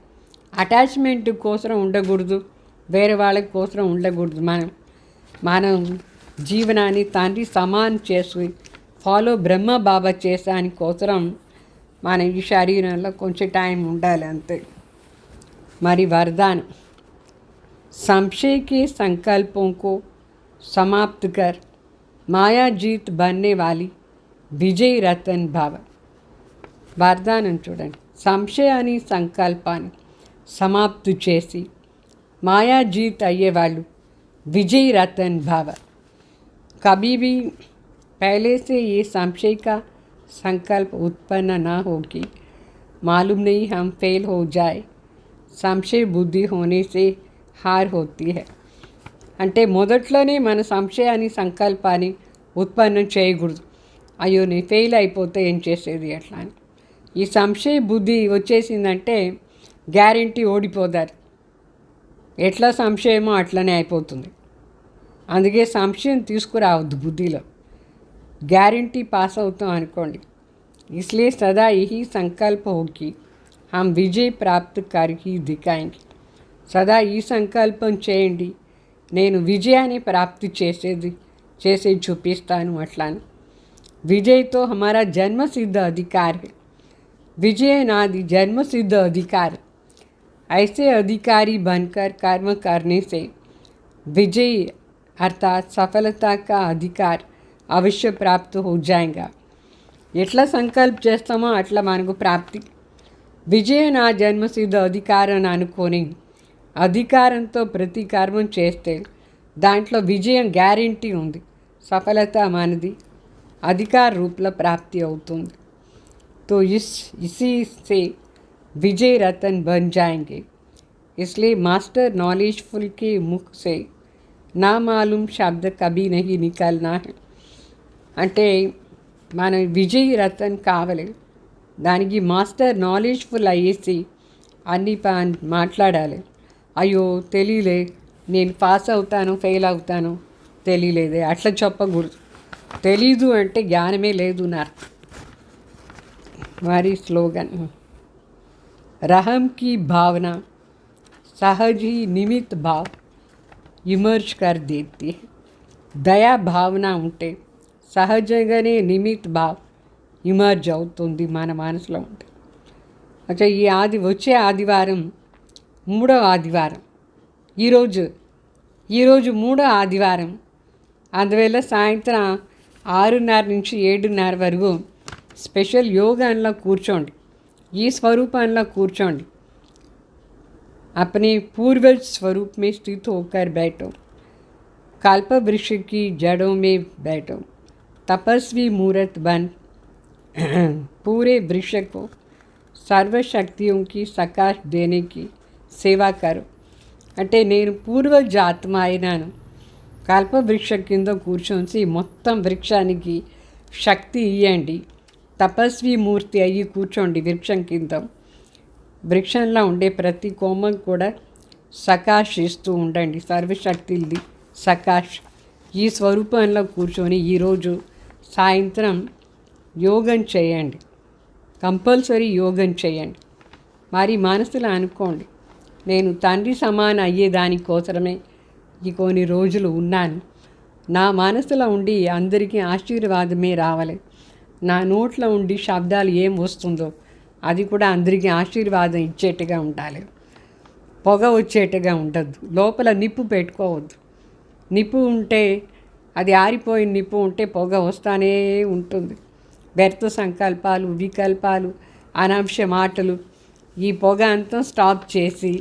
అటాచ్మెంట్ కోసం ఉండకూడదు, వేరే వాళ్ళ కోసం ఉండకూడదు. మనం జీవనాన్ని తండ్రి సమాన్ చేసి ఫాలో బ్రహ్మ బాబా చేసాని కోసం మన ఈ శరీరంలో కొంచెం టైం ఉండాలి అంతే. మరి వరదానం, संशय के संकल्पों को समाप्त कर माया जीत बनने वाली विजय रतन भाव. వరదానం చూడండి. సంశయాన్ని సంకల్పాన్ని సమాప్తి చేసి మాయా జీత్ అయ్యేవాళ్ళు विजय रतन भाव. कभी भी पहले से ये संशय का संकल्प उत्पन्न ना हो कि मालूम नहीं हम फेल हो जाए సంశయ బుద్ధి होने से हार होती है అంటే మొదట్లోనే మన సంశయాన్ని సంకల్పాన్ని ఉత్పన్నం చేయకూడదు. అయ్యో నేను ఫెయిల్ అయిపోతే ఏం చేసేది అట్లా అని. ఈ సంశయ బుద్ధి వచ్చేసిందంటే గ్యారెంటీ ఓడిపోతారు. ఎట్లా సంశయమో అట్లనే అయిపోతుంది. అందుకే సంశయం తీసుకురావద్దు బుద్ధిలో. गारंटी पास అవుతాం అనుకోండి. इसलिए सदा यही संकल्प हो कि हम विजय प्राप्त करके दिखाएंगे. सदा ఈ సంకల్పం చేయండి, నేను విజయాన్ని ప్రాప్తి చేసి చూపిస్తాను అట్లాను. विजय तो हमारा जन्म सिद्ध अधिकार है. विजय नादि जन्म सिद्ध अधिकार. ऐसे अधिकारी बनकर कर्म करने से विजय अर्थात सफलता का अधिकार अवश्य प्राप्त हो जाएगा. ఎట్లా సంకల్ప చేస్తామో అట్లా మనకు ప్రాప్తి. విజయ నా జన్మసిద్ధ అధికారం అనుకొని అధికారంతో ప్రతి కర్మం చేస్తే దాంట్లో విజయం గ్యారెంటీ ఉంది. సఫలత మనది अधिकार रूपला प्राप्ति అవుతుంది. तो इसी से विजय रतन बन जाएंगे. इसलिए मास्टर नॉलेजफुल के मुख से ना मालूम शब्द कभी नहीं निकलना है. అంటే మన విజయ్ రతన్ కావాలి. దానికి మాస్టర్ నాలెడ్జ్ఫుల్ అయ్యేసి అన్నీ మాట్లాడాలి. అయ్యో తెలియలే, నేను పాస్ అవుతాను ఫెయిల్ అవుతాను తెలియలేదే అట్లా చెప్పకూడదు. తెలీదు అంటే జ్ఞానమే లేదు అని అర్థం. వారి స్లోగన్ रहम की भावना सहज ही निमित्त भाव इमर्ज कर देती है. దయా భావన ఉంటే సహజంగానే నిమిత్ భావ్ ఇమర్జ్ అవుతుంది మన మనసులో ఉంటే. అచ్చా వచ్చే ఆదివారం మూడవ ఆదివారం, ఈరోజు మూడో ఆదివారం. అందువల్ల సాయంత్రం 6:30 నుంచి 7:30 వరకు స్పెషల్ యోగాలో కూర్చోండి. ఈ స్వరూపంలో కూర్చోండి. अपने पूर्वज स्वरूप में स्थित होकर बैठो. कल्प वृक्ष की जड़ों में बैठो. तपस्वी मूर्त बन पूरे वृक्ष को सर्वशक्तियों की सकाश देने की सेवा करो. అంటే నేను పూర్వజ ఆత్మ అయినాను. కల్పవృక్ష కింద కూర్చొని మొత్తం వృక్షానికి శక్తి ఇవ్వండి. తపస్వి మూర్తి అయ్యి కూర్చోండి వృక్షం కింద. వృక్షంలో ఉండే ప్రతి కోమం కూడా సకాష్ ఇస్తూ ఉండండి. సర్వశక్తిది సకాష్. ఈ స్వరూపంలో కూర్చొని ఈరోజు సాయంత్రం యోగం చేయండి. కంపల్సరీ యోగం చేయండి. మరి మనసులో అనుకోండి, నేను తండ్రి సమానం అయ్యేదానికోసమే ఈ కొన్ని రోజులు ఉన్నాను. నా మనసులో ఉండి అందరికీ ఆశీర్వాదమే రావాలి. నా నోట్లో ఉండి శబ్దాలు ఏం వస్తుందో అది కూడా అందరికీ ఆశీర్వాదం ఇచ్చేట్టుగా ఉండాలి. పొగ వచ్చేట్టుగా ఉండద్దు. లోపల నిప్పు పెట్టుకోవద్దు. నిప్పు ఉంటే అది ఆరిపోయిన నిప్పు ఉంటే పొగ వస్తానే ఉంటుంది. వ్యర్థ సంకల్పాలు, వికల్పాలు, అనాంశ మాటలు, ఈ పొగ అంతా స్టాప్ చేసి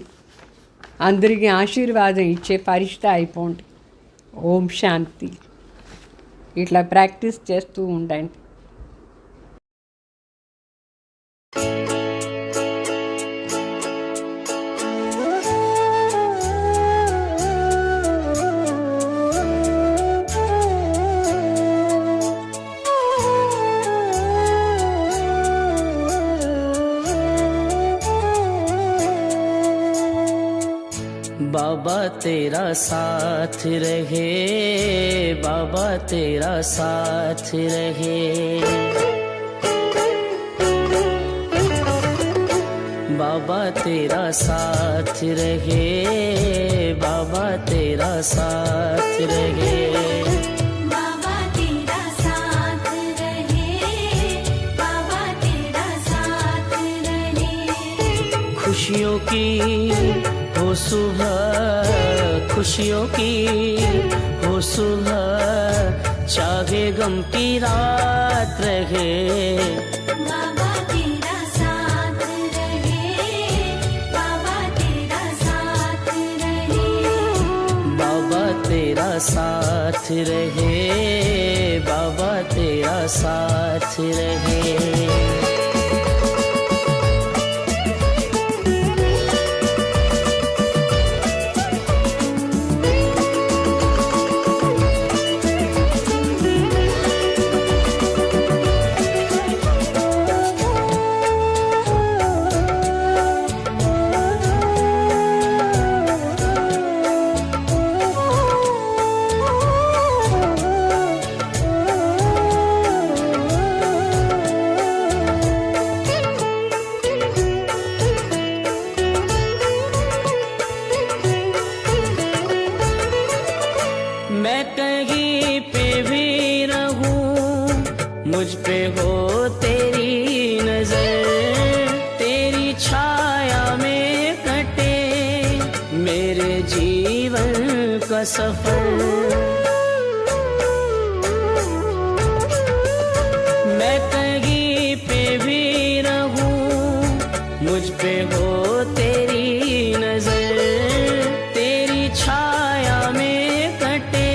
అందరికీ ఆశీర్వాదం ఇచ్చే పరిష్ట అయిపోండి. ఓం శాంతి. ఇట్లా ప్రాక్టీస్ చేస్తూ ఉండండి. बाबा तेरा साथ रहे, बाबा तेरा साथ रहे. बाबा तेरा साथ रहे, बाबा तेरा साथ रहे. बाबा तेरा साथ रहे, बाबा तेरा साथ रहे. खुशियों की हो सुबह, खुशियों की हो सुबह, चाहे गम की रात रहे. बाबा तेरा साथ रहे, बाबा तेरा साथ रहे. बाबा तेरा साथ रहे, बाबा तेरा साथ रहे. हो तेरी नजर, तेरी छाया में कटे मेरे जीवन का सफर। मैं कहीं पे भी रहूं, मुझ पे हो तेरी नजर, तेरी छाया में कटे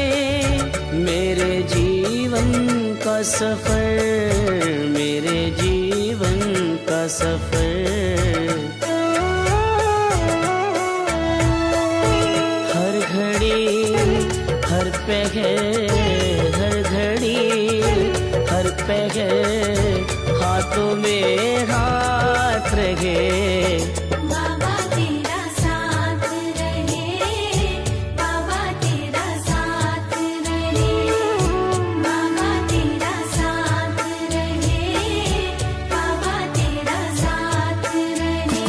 मेरे जीवन का सफर, मेरे जीवन का सफर। हर घड़ी हर पहर, हर घड़ी हर पहर हाथों में हाथ रहे। बाबा तेरा साथ रहे, बाबा तेरा साथ रहे, बाबा तेरा साथ रहे, बाबा तेरा साथ रहे।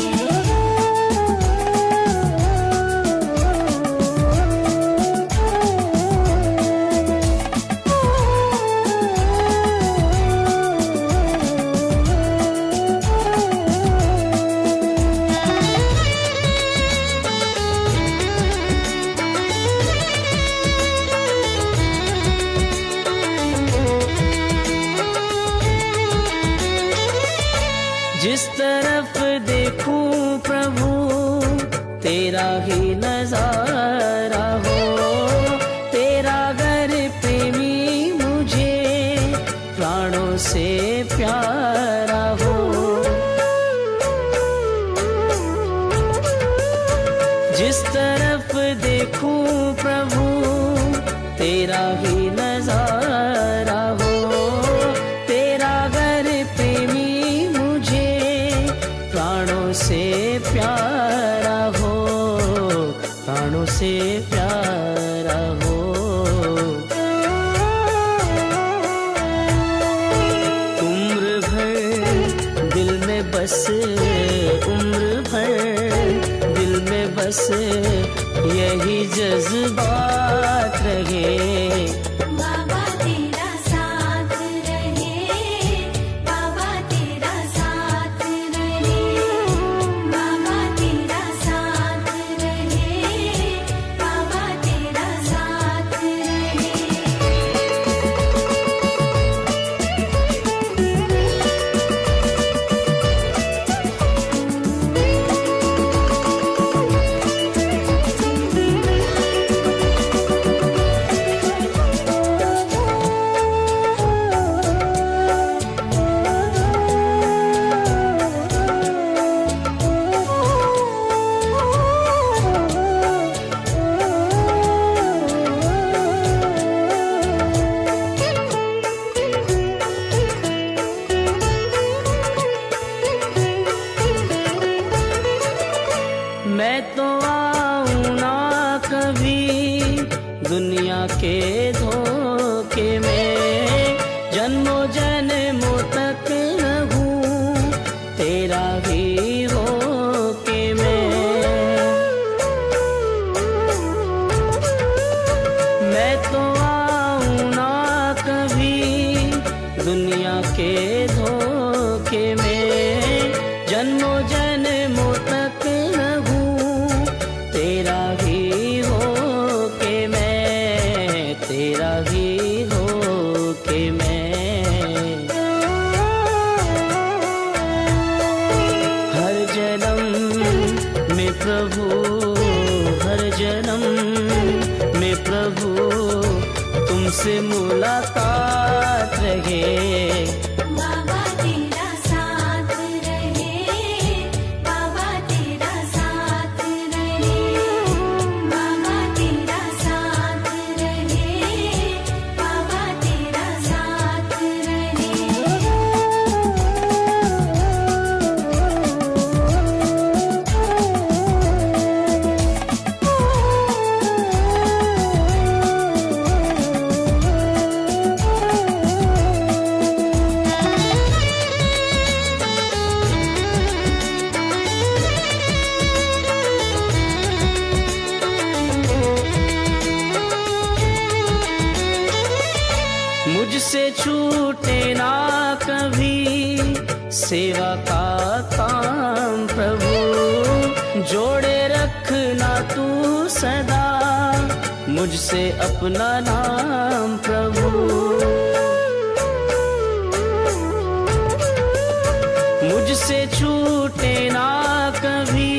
जिस तरफ देखूं प्रभु तेरा ही नजारा हो, तेरा घर प्रेमी मुझे प्राणों से प्यारा हो। जिस तरफ देखूं प्रभु तेरा ही नजारा हो, तेरा घर प्रेमी मुझे प्राणों से प्यारा हो, प्राणों से प्यारा हो। उम्र भर दिल में बस, उम्र भर दिल में बस यही जज्बात रहे। बाबा तेरा साथ रहे, बाबा तेरा साथ रहे, बाबा तेरा साथ रहे, बाबा तेरा साथ रहे। मैं तो आऊं ना कभी दुनिया के धोखे में, जन्मों जन्मों तक रहूं तेरा ही होके मैं तो आऊं ना कभी दुनिया के धोखे में, जन्मों जन्मों तक रहूं तेरा ही हो के मैं, तेरा ही हो के मैं। हर जन्म में प्रभु, हर जन्म में प्रभु तुमसे मुलाकात रहे। बाबा तेरा साथ रहे, बाबा तेरा साथ रहे, बाबा तेरा साथ रहे, बाबा तेरा साथ रहे। सेवा का काम प्रभु, जोड़े रखना तू सदा मुझसे अपना नाम प्रभु। मुझसे छूटे ना कभी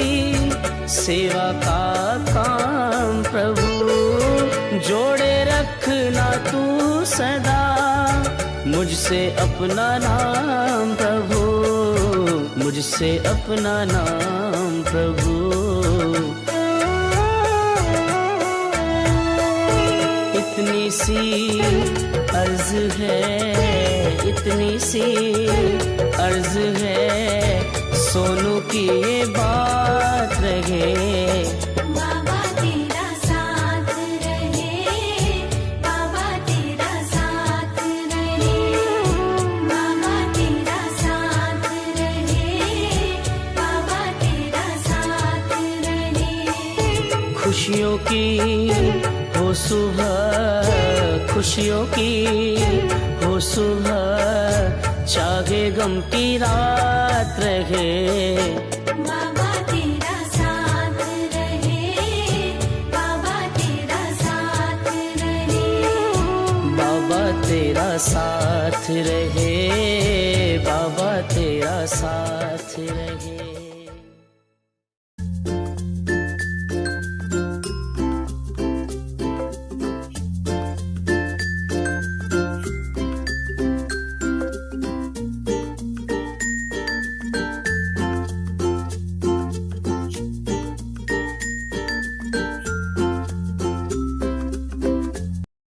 सेवा का काम प्रभु, जोड़े रखना तू सदा मुझसे अपना नाम प्रभु, मुझसे अपना नाम प्रभु। इतनी सी अर्ज है, इतनी सी अर्ज है, सोनू की ये बात रहे। बाबा तेरा साथ रहे, बाबा तेरा साथ रहे, बाबा तेरा साथ रहे, बाबा तेरा साथ रहे। खुशियों की हो सुबह, खुशियों की हो सुबह, चाहे गम की रात रहे। बाबा तेरा साथ रहे, बाबा तेरा साथ रहे, बाबा तेरा साथ रहे, बाबा तेरा साथ रहे।